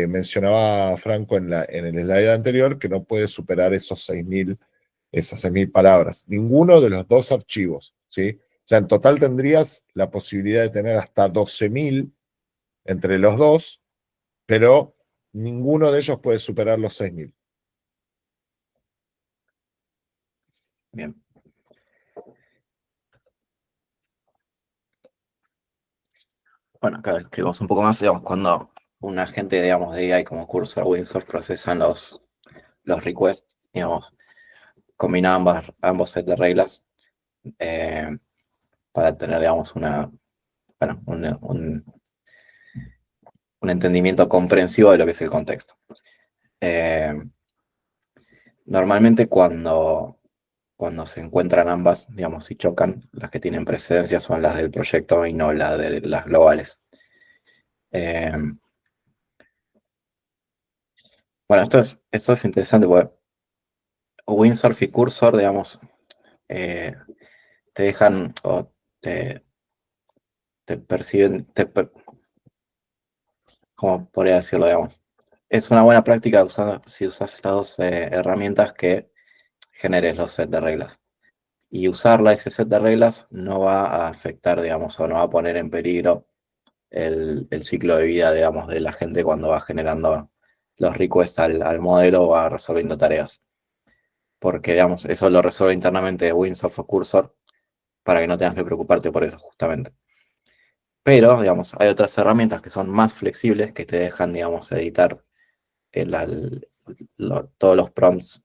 mencionaba Franco en el slide anterior, que no puede superar esas 6.000 palabras. Ninguno de los dos archivos, ¿sí? O sea, en total tendrías la posibilidad de tener hasta 12.000 entre los dos, pero ninguno de ellos puede superar los 6.000. Bien. Bueno, acá escribimos un poco más, digamos, cuando un agente, digamos, de AI como Cursor o Windsurf procesan los requests, digamos, combina ambos sets de reglas eh, para tener, digamos, bueno, un entendimiento comprensivo de lo que es el contexto. Normalmente cuando se encuentran ambas, digamos, si chocan, las que tienen precedencia son las del proyecto y no las de las globales. Bueno, esto es interesante porque Windsurf y Cursor, digamos, eh, te dejan o te perciben, ¿cómo podría decirlo, digamos? Es una buena práctica si usas estas dos herramientas que generes los sets de reglas. Y usarla, ese set de reglas, no va a afectar, digamos, o no va a poner en peligro el ciclo de vida, digamos, de la gente cuando va generando los requests al modelo o va resolviendo tareas. Porque, digamos, eso lo resuelve internamente Windsurf o Cursor para que no tengas que preocuparte por eso, justamente. Pero, digamos, hay otras herramientas que son más flexibles que te dejan, digamos, editar todos los prompts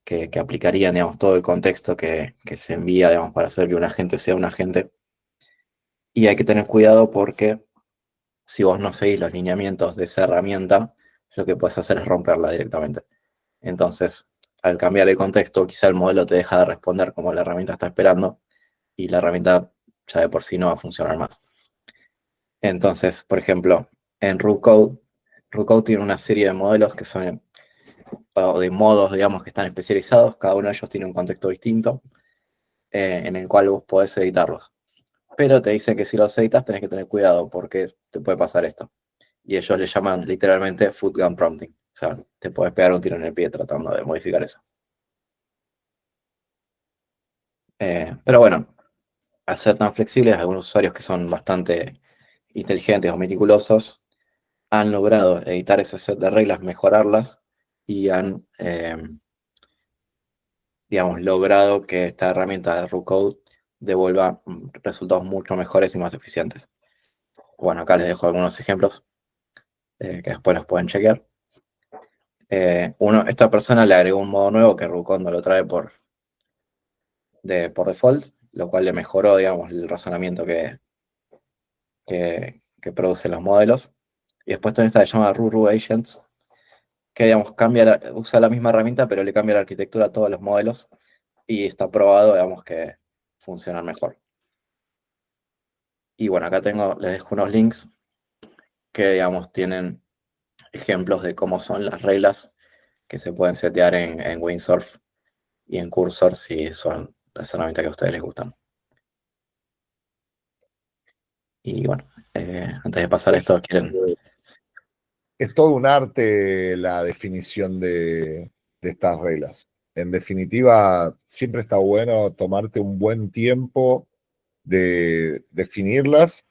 que aplicarían, digamos, todo el contexto que se envía, digamos, para hacer que un agente sea un agente. Y hay que tener cuidado porque si vos no seguís los lineamientos de esa herramienta, lo que puedes hacer es romperla directamente. Entonces, al cambiar el contexto, quizá el modelo te deja de responder como la herramienta está esperando y la herramienta ya de por sí no va a funcionar más. Entonces, por ejemplo, en RuCode tiene una serie de modelos que son, o de modos, digamos, que están especializados. Cada uno de ellos tiene un contexto distinto en el cual vos podés editarlos. Pero te dicen que si los editas tenés que tener cuidado porque te puede pasar esto. Y ellos le llaman literalmente foot gun prompting. O sea, te puedes pegar un tiro en el pie tratando de modificar eso. Pero bueno, al ser tan flexibles, algunos usuarios que son bastante inteligentes o meticulosos han logrado editar ese set de reglas, mejorarlas y han, digamos, logrado que esta herramienta de RuCode devuelva resultados mucho mejores y más eficientes. Bueno, acá les dejo algunos ejemplos que después los pueden chequear. Esta persona le agregó un modo nuevo que RuCode no lo trae por default, lo cual le mejoró, digamos, el razonamiento que producen los modelos. Y después también está la llamada RuRu Agents, que digamos, usa la misma herramienta, pero le cambia la arquitectura a todos los modelos y está probado, digamos, que funcionan mejor. Y bueno, acá les dejo unos links que, digamos, tienen ejemplos de cómo son las reglas que se pueden setear en Windsurf y en Cursor si son las herramientas que a ustedes les gustan. Y bueno, antes de pasar esto, ¿quieren? Es todo un arte la definición de estas reglas. En definitiva, siempre está bueno tomarte un buen tiempo de definirlas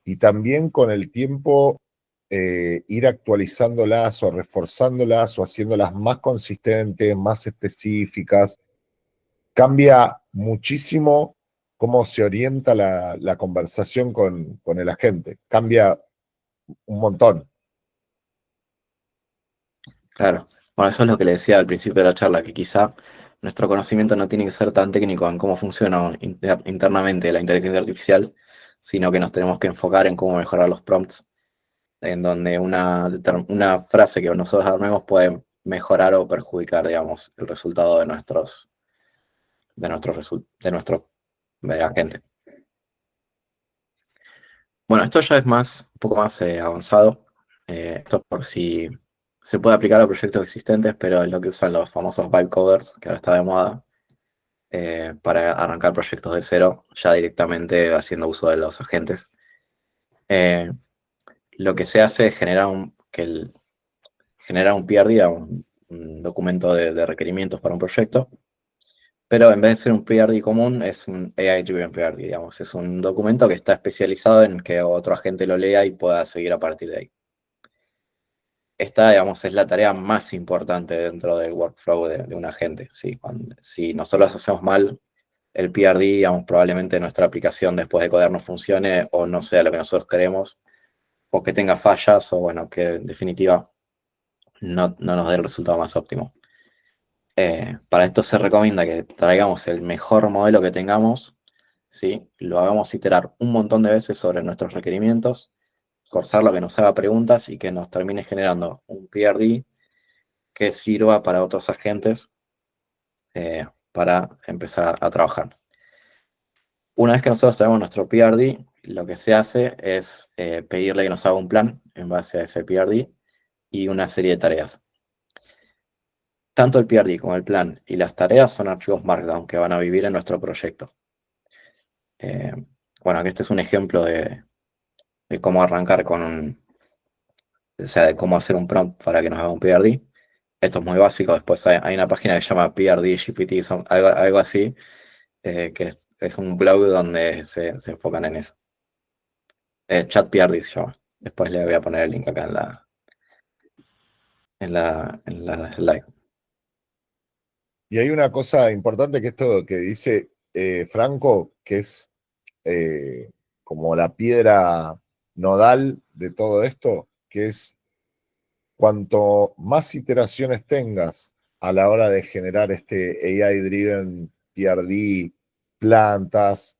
y también con el tiempo ir actualizándolas o reforzándolas o haciéndolas más consistentes, más específicas. Cambia muchísimo cómo se orienta la conversación con el agente. Cambia un montón. Claro. Bueno, eso es lo que le decía al principio de la charla, que quizá nuestro conocimiento no tiene que ser tan técnico en cómo funciona internamente la inteligencia artificial, sino que nos tenemos que enfocar en cómo mejorar los prompts, en donde una frase que nosotros armemos puede mejorar o perjudicar, digamos, el resultado de nuestro agente. Bueno, esto ya es un poco más avanzado. Esto por si se puede aplicar a proyectos existentes, pero es lo que usan los famosos vibe coders, que ahora está de moda, para arrancar proyectos de cero, ya directamente haciendo uso de los agentes. Eh, lo que se hace es generar un PRD, un documento de requerimientos para un proyecto, pero en vez de ser un PRD común, es un AI-driven PRD, digamos. Es un documento que está especializado en que otro agente lo lea y pueda seguir a partir de ahí. Esta, digamos, es la tarea más importante dentro del workflow de un agente. ¿Sí? Si nosotros hacemos mal el PRD, digamos, probablemente nuestra aplicación después de codear no funcione o no sea lo que nosotros queremos, o que tenga fallas, o bueno, que en definitiva no nos dé el resultado más óptimo. Para esto se recomienda que traigamos el mejor modelo que tengamos, ¿sí? Lo hagamos iterar un montón de veces sobre nuestros requerimientos, forzarlo a que nos haga preguntas y que nos termine generando un PRD que sirva para otros agentes para empezar a trabajar. Una vez que nosotros tenemos nuestro PRD, lo que se hace es pedirle que nos haga un plan en base a ese PRD y una serie de tareas. Tanto el PRD como el plan y las tareas son archivos Markdown que van a vivir en nuestro proyecto. Bueno, aquí este es un ejemplo de cómo arrancar o sea, de cómo hacer un prompt para que nos haga un PRD. Esto es muy básico. Después hay una página que se llama PRD GPT, algo así, que es un blog donde se enfocan en eso. Chat PRD se llama. Después le voy a poner el link acá en la slide. Y hay una cosa importante que esto que dice Franco, que es como la piedra nodal de todo esto, que es cuanto más iteraciones tengas a la hora de generar este AI-driven PRD, plantas,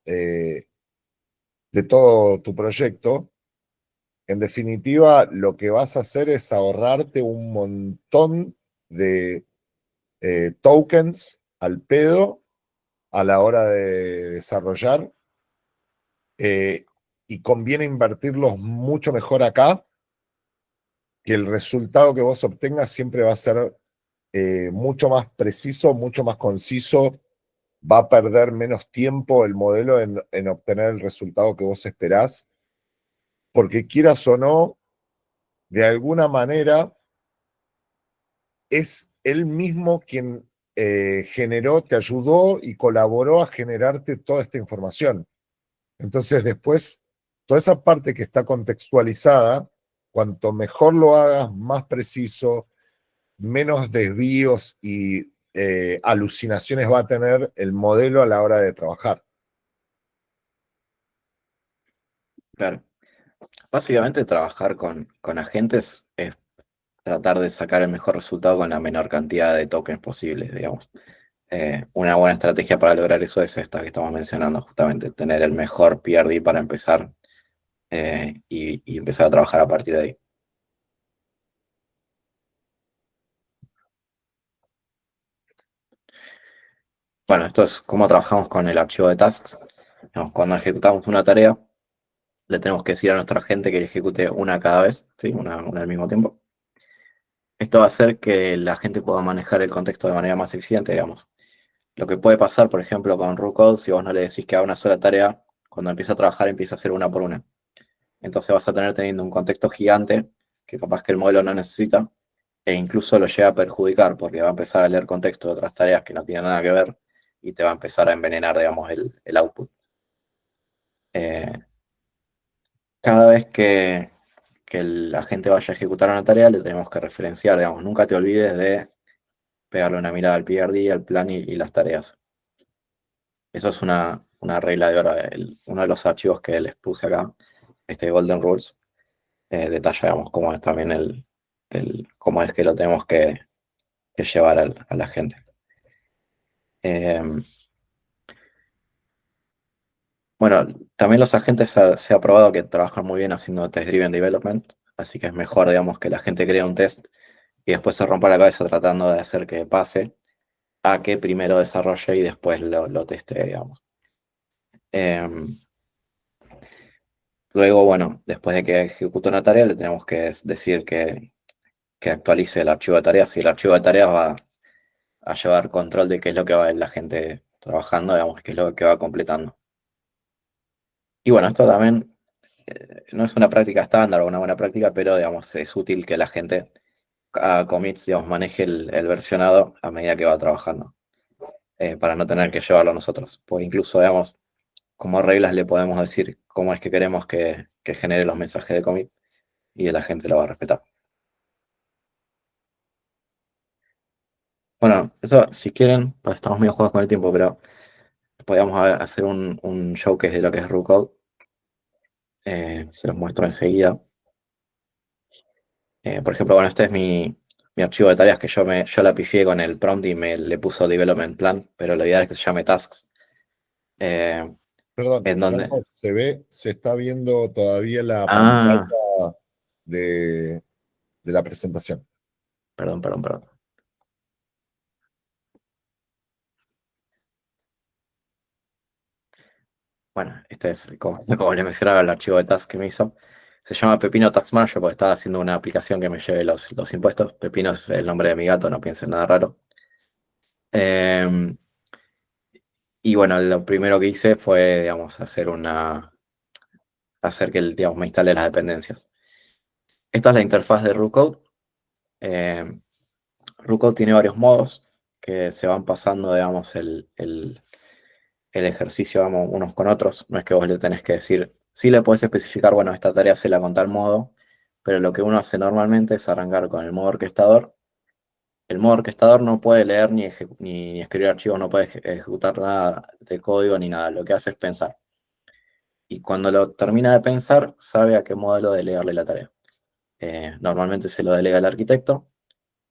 de todo tu proyecto, en definitiva, lo que vas a hacer es ahorrarte un montón de tokens al pedo a la hora de desarrollar, eh, y conviene invertirlos mucho mejor acá, que el resultado que vos obtengas siempre va a ser mucho más preciso, mucho más conciso, va a perder menos tiempo el modelo en obtener el resultado que vos esperás, porque quieras o no, de alguna manera es él mismo quien generó, te ayudó y colaboró a generarte toda esta información. Entonces después, toda esa parte que está contextualizada, cuanto mejor lo hagas, más preciso, menos desvíos y alucinaciones va a tener el modelo a la hora de trabajar. Claro. Básicamente trabajar con agentes es tratar de sacar el mejor resultado con la menor cantidad de tokens posibles, digamos. Una buena estrategia para lograr eso es esta que estamos mencionando, justamente, tener el mejor PRD para empezar, y empezar a trabajar a partir de ahí. Bueno, esto es cómo trabajamos con el archivo de tasks. Digamos, cuando ejecutamos una tarea, le tenemos que decir a nuestra gente que ejecute una cada vez, ¿sí? Una al mismo tiempo. Esto va a hacer que la gente pueda manejar el contexto de manera más eficiente, digamos. Lo que puede pasar, por ejemplo, con RuCode, si vos no le decís que haga una sola tarea, cuando empieza a trabajar empieza a hacer una por una. Entonces vas a tener teniendo un contexto gigante que capaz que el modelo no necesita, e incluso lo llega a perjudicar porque va a empezar a leer contexto de otras tareas que no tienen nada que ver y te va a empezar a envenenar, digamos, el output. Eh, Cada vez que la gente vaya a ejecutar una tarea, le tenemos que referenciar, digamos, nunca te olvides de pegarle una mirada al PRD, al plan y las tareas. Eso es una regla de oro. Uno de los archivos que les puse acá, este Golden Rules, detalla, digamos, cómo es también cómo es que lo tenemos que llevar a la gente. Eh, bueno, también los agentes se ha probado que trabajan muy bien haciendo test-driven development, así que es mejor, digamos, que la gente cree un test y después se rompa la cabeza tratando de hacer que pase, a que primero desarrolle y después lo teste, digamos. Luego, bueno, después de que ejecute una tarea, le tenemos que decir que actualice el archivo de tareas y el archivo de tareas va a llevar control de qué es lo que va la gente trabajando, digamos, qué es lo que va completando. Y bueno, esto también no es una práctica estándar o una buena práctica, pero digamos, es útil que la gente a commits, digamos, maneje el versionado a medida que va trabajando, para no tener que llevarlo nosotros. Pues incluso, digamos, como reglas le podemos decir cómo es que queremos que genere los mensajes de commit y la gente lo va a respetar. Bueno, eso si quieren, pues estamos medio jugados con el tiempo, pero podríamos hacer un showcase de lo que es RuCode. Se los muestro enseguida. Por ejemplo, bueno, este es mi archivo de tareas que yo la pifié con el prompt y le puso development plan, pero la idea es que se llame tasks. eh, Perdón, en donde... no se está viendo todavía la pantalla Ah, de, de la presentación. perdón. Bueno, este es, como les mencionaba, el archivo de tasks que me hizo. Se llama Pepino Tax Manager porque estaba haciendo una aplicación que me lleve los impuestos. Pepino es el nombre de mi gato, no piensen nada raro. Eh, y bueno, lo primero que hice fue, digamos, hacer que digamos, me instale las dependencias. Esta es la interfaz de RuCode. Eh, RuCode tiene varios modos que se van pasando, digamos, el ejercicio, vamos, unos con otros. No es que vos le tenés que decir, sí le podés especificar, bueno, esta tarea se la con tal modo, pero lo que uno hace normalmente es arrancar con el modo orquestador. El modo orquestador no puede leer ni escribir archivos, no puede ejecutar nada de código ni nada. Lo que hace es pensar. Y cuando lo termina de pensar, sabe a qué modelo de leerle la tarea. Normalmente se lo delega al arquitecto.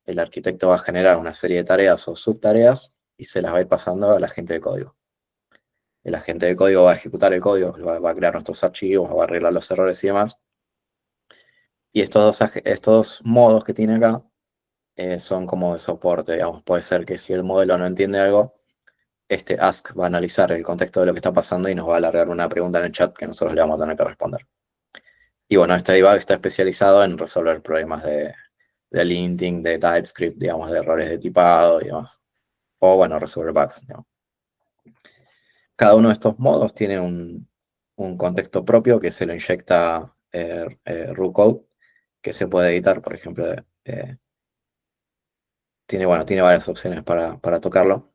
El arquitecto va a generar una serie de tareas o subtareas y se las va a ir pasando al agente de código. El agente de código va a ejecutar el código, va a crear nuestros archivos, va a arreglar los errores y demás. Y estos modos que tiene acá son como de soporte, digamos. Puede ser que si el modelo no entiende algo, este ask va a analizar el contexto de lo que está pasando y nos va a alargar una pregunta en el chat que nosotros le vamos a tener que responder. Y bueno, este debug está especializado en resolver problemas de linting, de TypeScript, digamos, de errores de tipado y demás. O bueno, resolver bugs, digamos. Cada uno de estos modos tiene un contexto propio que se lo inyecta RuCode, que se puede editar, por ejemplo. Tiene varias opciones para tocarlo.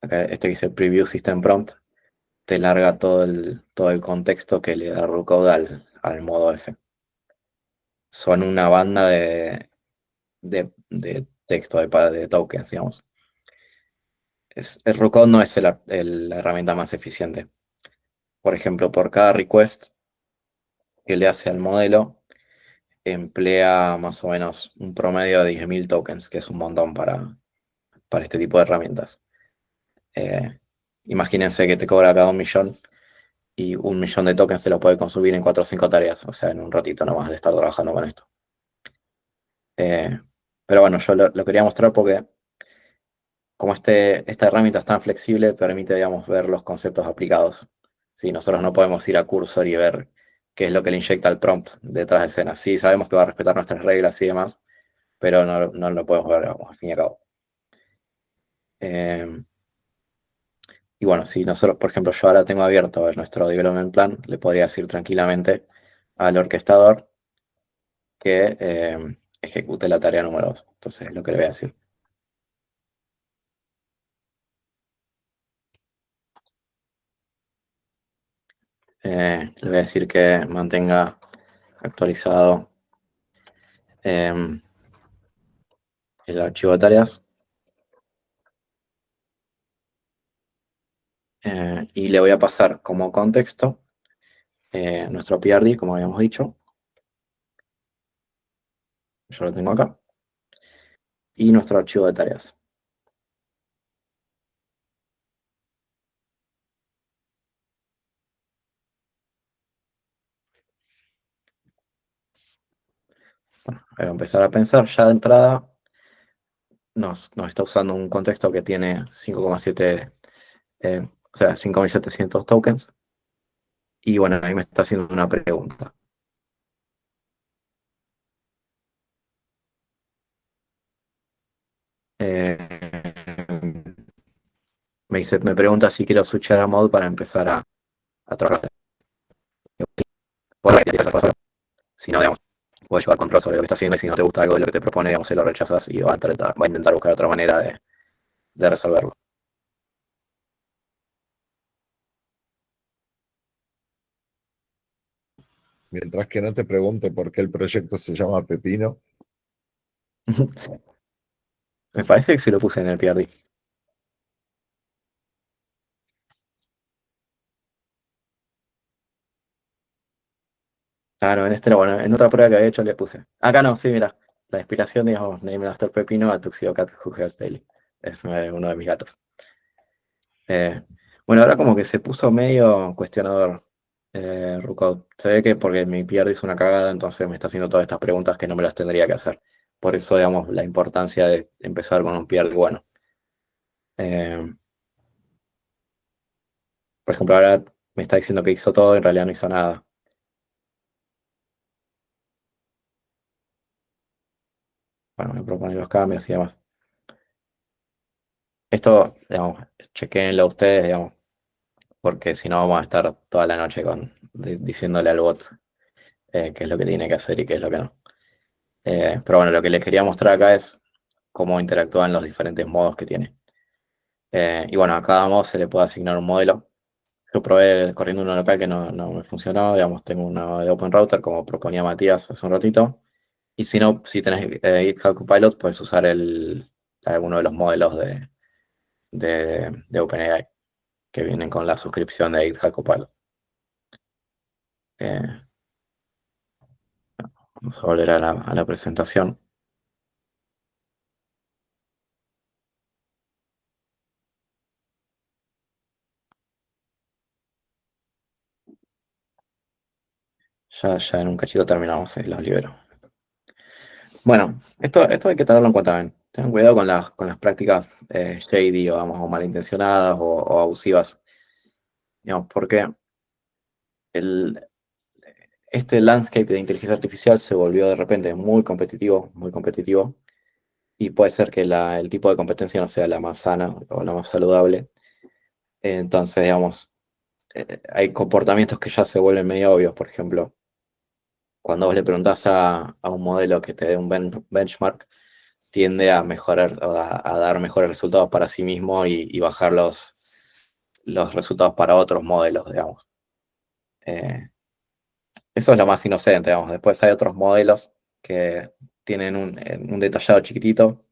Acá este que dice Preview System Prompt te larga todo el contexto que le da RuCode al modo ese. Son una banda de texto, de tokens, digamos. El RuCode no es la herramienta más eficiente. Por ejemplo, por cada request que le hace al modelo, emplea más o menos un promedio de 10.000 tokens, que es un montón para este tipo de herramientas. Eh, Imagínense que te cobra cada 1 millón y 1 millón de tokens se lo puede consumir en 4 o 5 tareas, o sea, en un ratito nomás de estar trabajando con esto. Pero bueno, yo lo quería mostrar porque como esta herramienta es tan flexible, permite, digamos, ver los conceptos aplicados. Sí, nosotros no podemos ir a Cursor y ver qué es lo que le inyecta el prompt detrás de escena. Sí, sabemos que va a respetar nuestras reglas y demás, pero no lo podemos ver, digamos, al fin y al cabo. Eh, y bueno, si nosotros, por ejemplo, yo ahora tengo abierto nuestro development plan, le podría decir tranquilamente al orquestador que ejecute la tarea número 2. Entonces, es lo que le voy a decir. Le voy a decir que mantenga actualizado el archivo de tareas y le voy a pasar como contexto nuestro PRD, como habíamos dicho. Yo lo tengo acá. Y nuestro archivo de tareas. Bueno, voy a empezar a pensar. Ya de entrada nos está usando un contexto que tiene 5,7, o sea, 5.700 tokens. Y bueno, ahí me está haciendo una pregunta. Eh, me pregunta si quiero switchar a mod para empezar a trabajar. Por ahí, si no, digamos, puedes llevar control sobre lo que está haciendo y si no te gusta algo de lo que te propone, digamos, se lo rechazas y va a intentar buscar otra manera de resolverlo. Mientras que no te pregunte por qué el proyecto se llama Pepino. Me parece que se lo puse en el PRD. Ah, no, en este no, bueno, en otra prueba que había hecho le puse. Acá no, sí, mira. La inspiración, digamos, name after Pepino a Tuxedo Cat Who Hates Daily. Es uno de mis gatos. Eh, bueno, ahora como que se puso medio cuestionador Rucode. Se ve que porque mi PRD es una cagada, entonces me está haciendo todas estas preguntas que no me las tendría que hacer. Por eso, digamos, la importancia de empezar con un PRD bueno. Eh, por ejemplo, ahora me está diciendo que hizo todo, en realidad no hizo nada. Bueno, me propone los cambios y demás. Esto, digamos, chequenlo ustedes, digamos, porque si no vamos a estar toda la noche diciéndole al bot qué es lo que tiene que hacer y qué es lo que no. Pero bueno, lo que les quería mostrar acá es cómo interactúan los diferentes modos que tiene. Y bueno, a cada modo se le puede asignar un modelo. Yo probé corriendo uno local que no me funcionó, digamos, tengo uno de OpenRouter, como proponía Matías hace un ratito. Y si no, si tenés GitHub Copilot, puedes usar alguno de los modelos de OpenAI que vienen con la suscripción de GitHub Copilot. Eh, Vamos a volver a la presentación. Ya en un cachito terminamos, los libero. Bueno, esto hay que tenerlo en cuenta también. Tengan cuidado con las prácticas shady, o, vamos, o malintencionadas o abusivas. Digamos, porque el, este landscape de inteligencia artificial se volvió de repente muy competitivo, y puede ser que el tipo de competencia no sea la más sana o la más saludable. Entonces, digamos, hay comportamientos que ya se vuelven medio obvios. Por ejemplo, cuando vos le preguntás a un modelo que te dé un benchmark, tiende a mejorar, a dar mejores resultados para sí mismo y bajar los resultados para otros modelos, digamos. Eh, Eso es lo más inocente, digamos. Después hay otros modelos que tienen un detallado chiquitito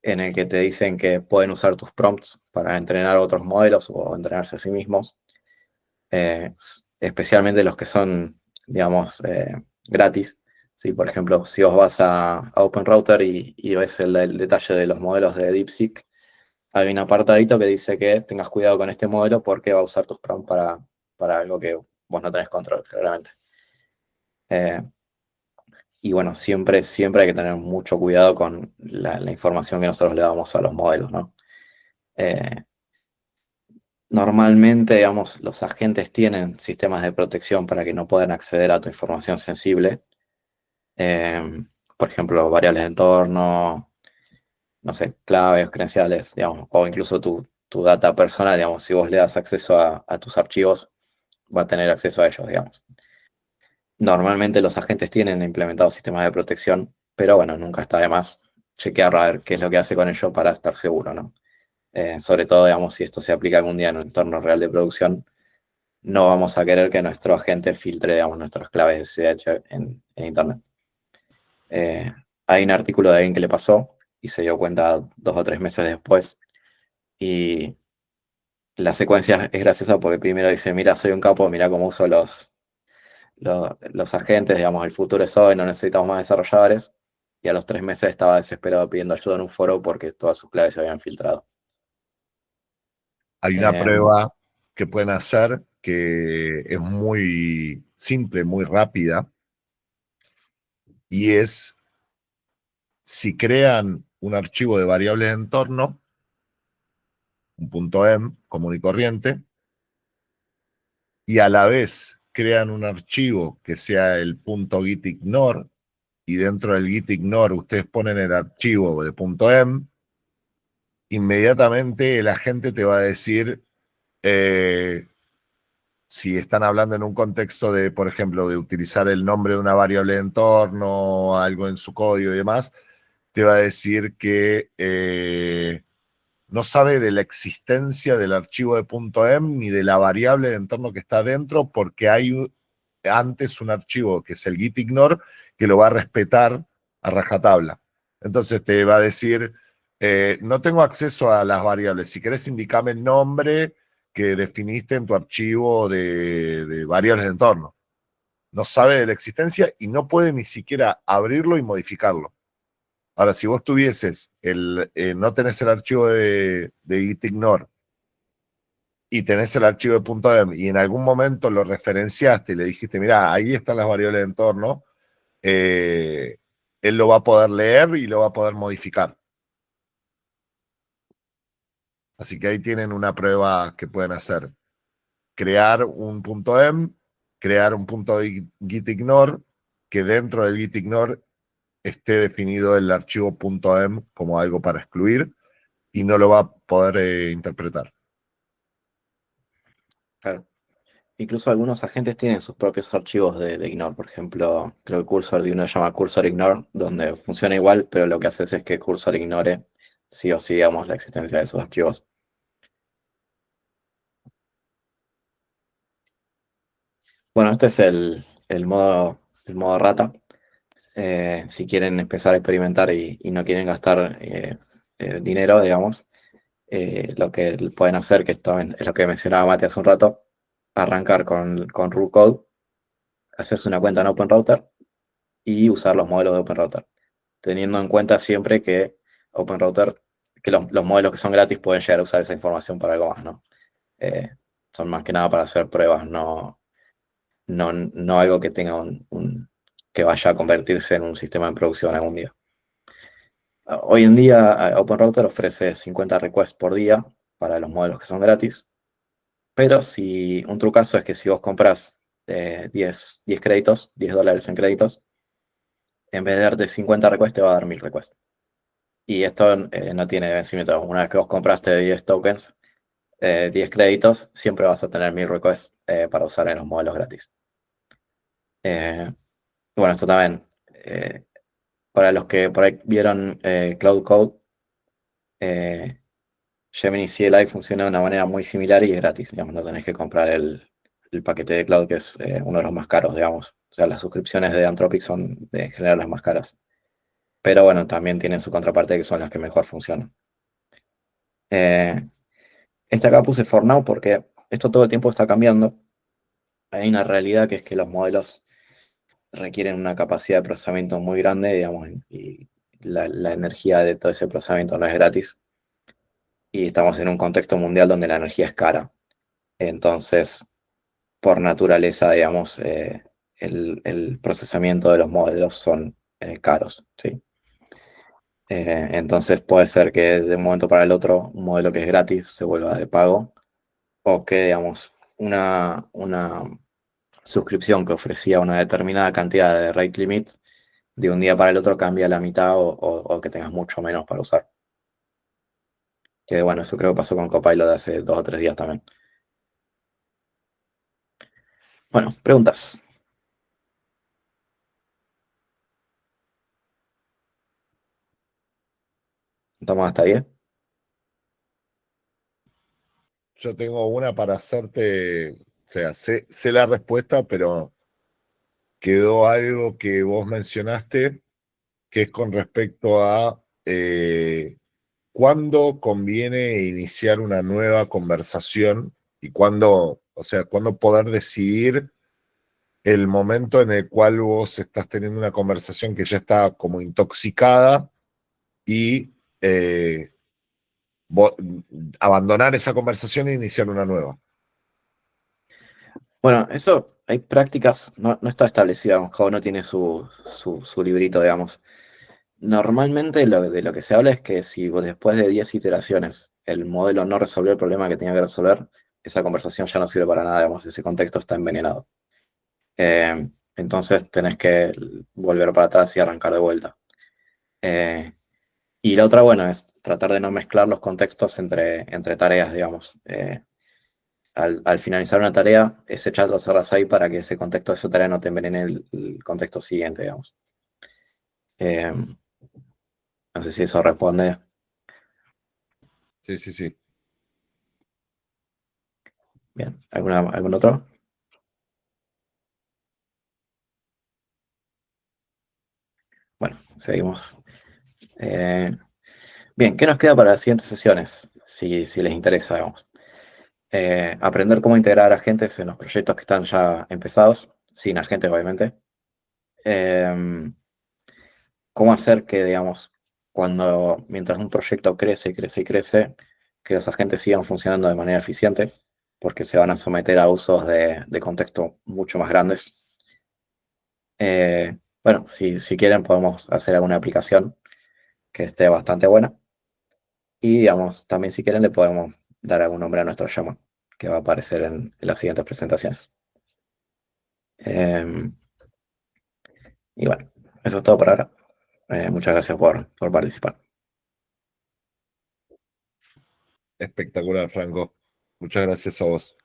en el que te dicen que pueden usar tus prompts para entrenar otros modelos o entrenarse a sí mismos, especialmente los que son, digamos, gratis. ¿Sí? Por ejemplo, si vos vas a OpenRouter y ves el detalle de los modelos de DeepSeek, hay un apartadito que dice que tengas cuidado con este modelo porque va a usar tus prompts para algo que vos no tenés control, claramente. Eh, y bueno, siempre hay que tener mucho cuidado con la información que nosotros le damos a los modelos, ¿no? Eh, Normalmente, digamos, los agentes tienen sistemas de protección para que no puedan acceder a tu información sensible. Eh, por ejemplo, variables de entorno, no sé, claves, credenciales, digamos, o incluso tu data personal, digamos, si vos le das acceso a tus archivos, va a tener acceso a ellos, digamos. Normalmente los agentes tienen implementados sistemas de protección, pero bueno, nunca está de más chequear a ver qué es lo que hace con ello para estar seguro, ¿no? Sobre todo, digamos, si esto se aplica algún día en un entorno real de producción, no vamos a querer que nuestro agente filtre, digamos, nuestras claves de CH en Internet. Hay un artículo de alguien que le pasó y se dio cuenta 2 o 3 meses después, y la secuencia es graciosa porque primero dice, mira, soy un capo, mira cómo uso los agentes, digamos, el futuro es hoy, no necesitamos más desarrolladores, y a los 3 meses estaba desesperado pidiendo ayuda en un foro porque todas sus claves se habían filtrado. Hay una Eh, prueba que pueden hacer que es muy simple, muy rápida, y es si crean un archivo de variables de entorno, un punto .env común y corriente, y a la vez crean un archivo que sea el punto .gitignore, y dentro del gitignore ustedes ponen el archivo de punto .env, inmediatamente el agente te va a decir, si están hablando en un contexto de, por ejemplo, de utilizar el nombre de una variable de entorno, algo en su código y demás, te va a decir que no sabe de la existencia del archivo de .env ni de la variable de entorno que está dentro, porque hay antes un archivo que es el gitignore que lo va a respetar a rajatabla. Entonces te va a decir, no tengo acceso a las variables, si querés indicame el nombre que definiste en tu archivo de variables de entorno. No sabe de la existencia y no puede ni siquiera abrirlo y modificarlo. Ahora, si vos tuvieses no tenés el archivo de gitignore y tenés el archivo de .env y en algún momento lo referenciaste y le dijiste, mira, ahí están las variables de entorno, él lo va a poder leer y lo va a poder modificar. Así que ahí tienen una prueba que pueden hacer. Crear un .env, crear un .gitignore, que dentro del gitignore esté definido el archivo .env como algo para excluir y no lo va a poder interpretar. claro. Incluso algunos agentes tienen sus propios archivos de ignore. Por ejemplo, creo que Cursor de uno se llama Cursor Ignore, donde funciona igual, pero lo que hace es que Cursor ignore sí o sí, digamos, la existencia de esos archivos. Bueno, este es el modo rata. Si quieren empezar a experimentar y no quieren gastar dinero, digamos, lo que pueden hacer, que esto es lo que mencionaba Mati hace un rato, arrancar con root code, hacerse una cuenta en OpenRouter y usar los modelos de OpenRouter, teniendo en cuenta siempre que OpenRouter, que los modelos que son gratis pueden llegar a usar esa información para algo más, ¿no? Eh, Son más que nada para hacer pruebas, no algo que tenga que vaya a convertirse en un sistema de producción algún día. Hoy en día OpenRouter ofrece 50 requests por día para los modelos que son gratis, pero si un trucazo es que si vos compras 10 créditos, $10 en créditos, en vez de darte 50 requests te va a dar 1000 requests. Y esto no tiene vencimiento. Una vez que vos compraste 10 tokens, 10 créditos, siempre vas a tener 1000 requests para usar en los modelos gratis. Bueno, esto también, para los que por ahí vieron Cloud Code, Gemini CLI funciona de una manera muy similar y es gratis, digamos, no tenés que comprar el paquete de cloud, que es uno de los más caros, digamos. O sea, las suscripciones de Anthropic son en general las más caras. Pero bueno, también tienen su contraparte que son las que mejor funcionan. Esta acá puse for now porque esto todo el tiempo está cambiando. Hay una realidad que es que los modelos requieren una capacidad de procesamiento muy grande, digamos, y la energía de todo ese procesamiento no es gratis. Y estamos en un contexto mundial donde la energía es cara. Entonces, por naturaleza, digamos, el procesamiento de los modelos son caros, ¿sí? Entonces puede ser que de un momento para el otro un modelo que es gratis se vuelva de pago, o que, digamos, una suscripción que ofrecía una determinada cantidad de rate limit, de un día para el otro cambia a la mitad o que tengas mucho menos para usar. Que bueno, eso creo que pasó con Copilot hace 2 o 3 días también. Bueno, preguntas. ¿Estamos hasta 10? Yo tengo una para hacerte, o sea, sé la respuesta, pero quedó algo que vos mencionaste, que es con respecto a cuándo conviene iniciar una nueva conversación y cuándo, o sea, cuándo poder decidir el momento en el cual vos estás teniendo una conversación que ya está como intoxicada y abandonar esa conversación e iniciar una nueva. Bueno, eso hay prácticas, no está establecido, digamos, cada uno tiene su librito, digamos. Normalmente de lo que se habla es que si vos después de 10 iteraciones el modelo no resolvió el problema que tenía que resolver, esa conversación ya no sirve para nada, digamos, ese contexto está envenenado. Entonces tenés que volver para atrás y arrancar de vuelta. Y la otra, bueno, es tratar de no mezclar los contextos entre tareas, digamos. Al finalizar una tarea, ese chat lo cerras ahí para que ese contexto de esa tarea no te envenene el contexto siguiente, digamos. Eh, no sé si eso responde. Sí, sí, sí. Bien, ¿algún otro? Bueno, seguimos. Bien, ¿qué nos queda para las siguientes sesiones? Si les interesa, digamos. Aprender cómo integrar agentes en los proyectos que están ya empezados, sin agentes, obviamente. Cómo hacer que, digamos, mientras un proyecto crece, crece y crece, que los agentes sigan funcionando de manera eficiente, porque se van a someter a usos de contexto mucho más grandes. Bueno, si quieren podemos hacer alguna aplicación que esté bastante buena. Y, digamos, también si quieren le podemos dar algún nombre a nuestra llama, que va a aparecer en las siguientes presentaciones. Eh, y bueno, eso es todo por ahora. Muchas gracias por participar. Espectacular, Franco. Muchas gracias a vos.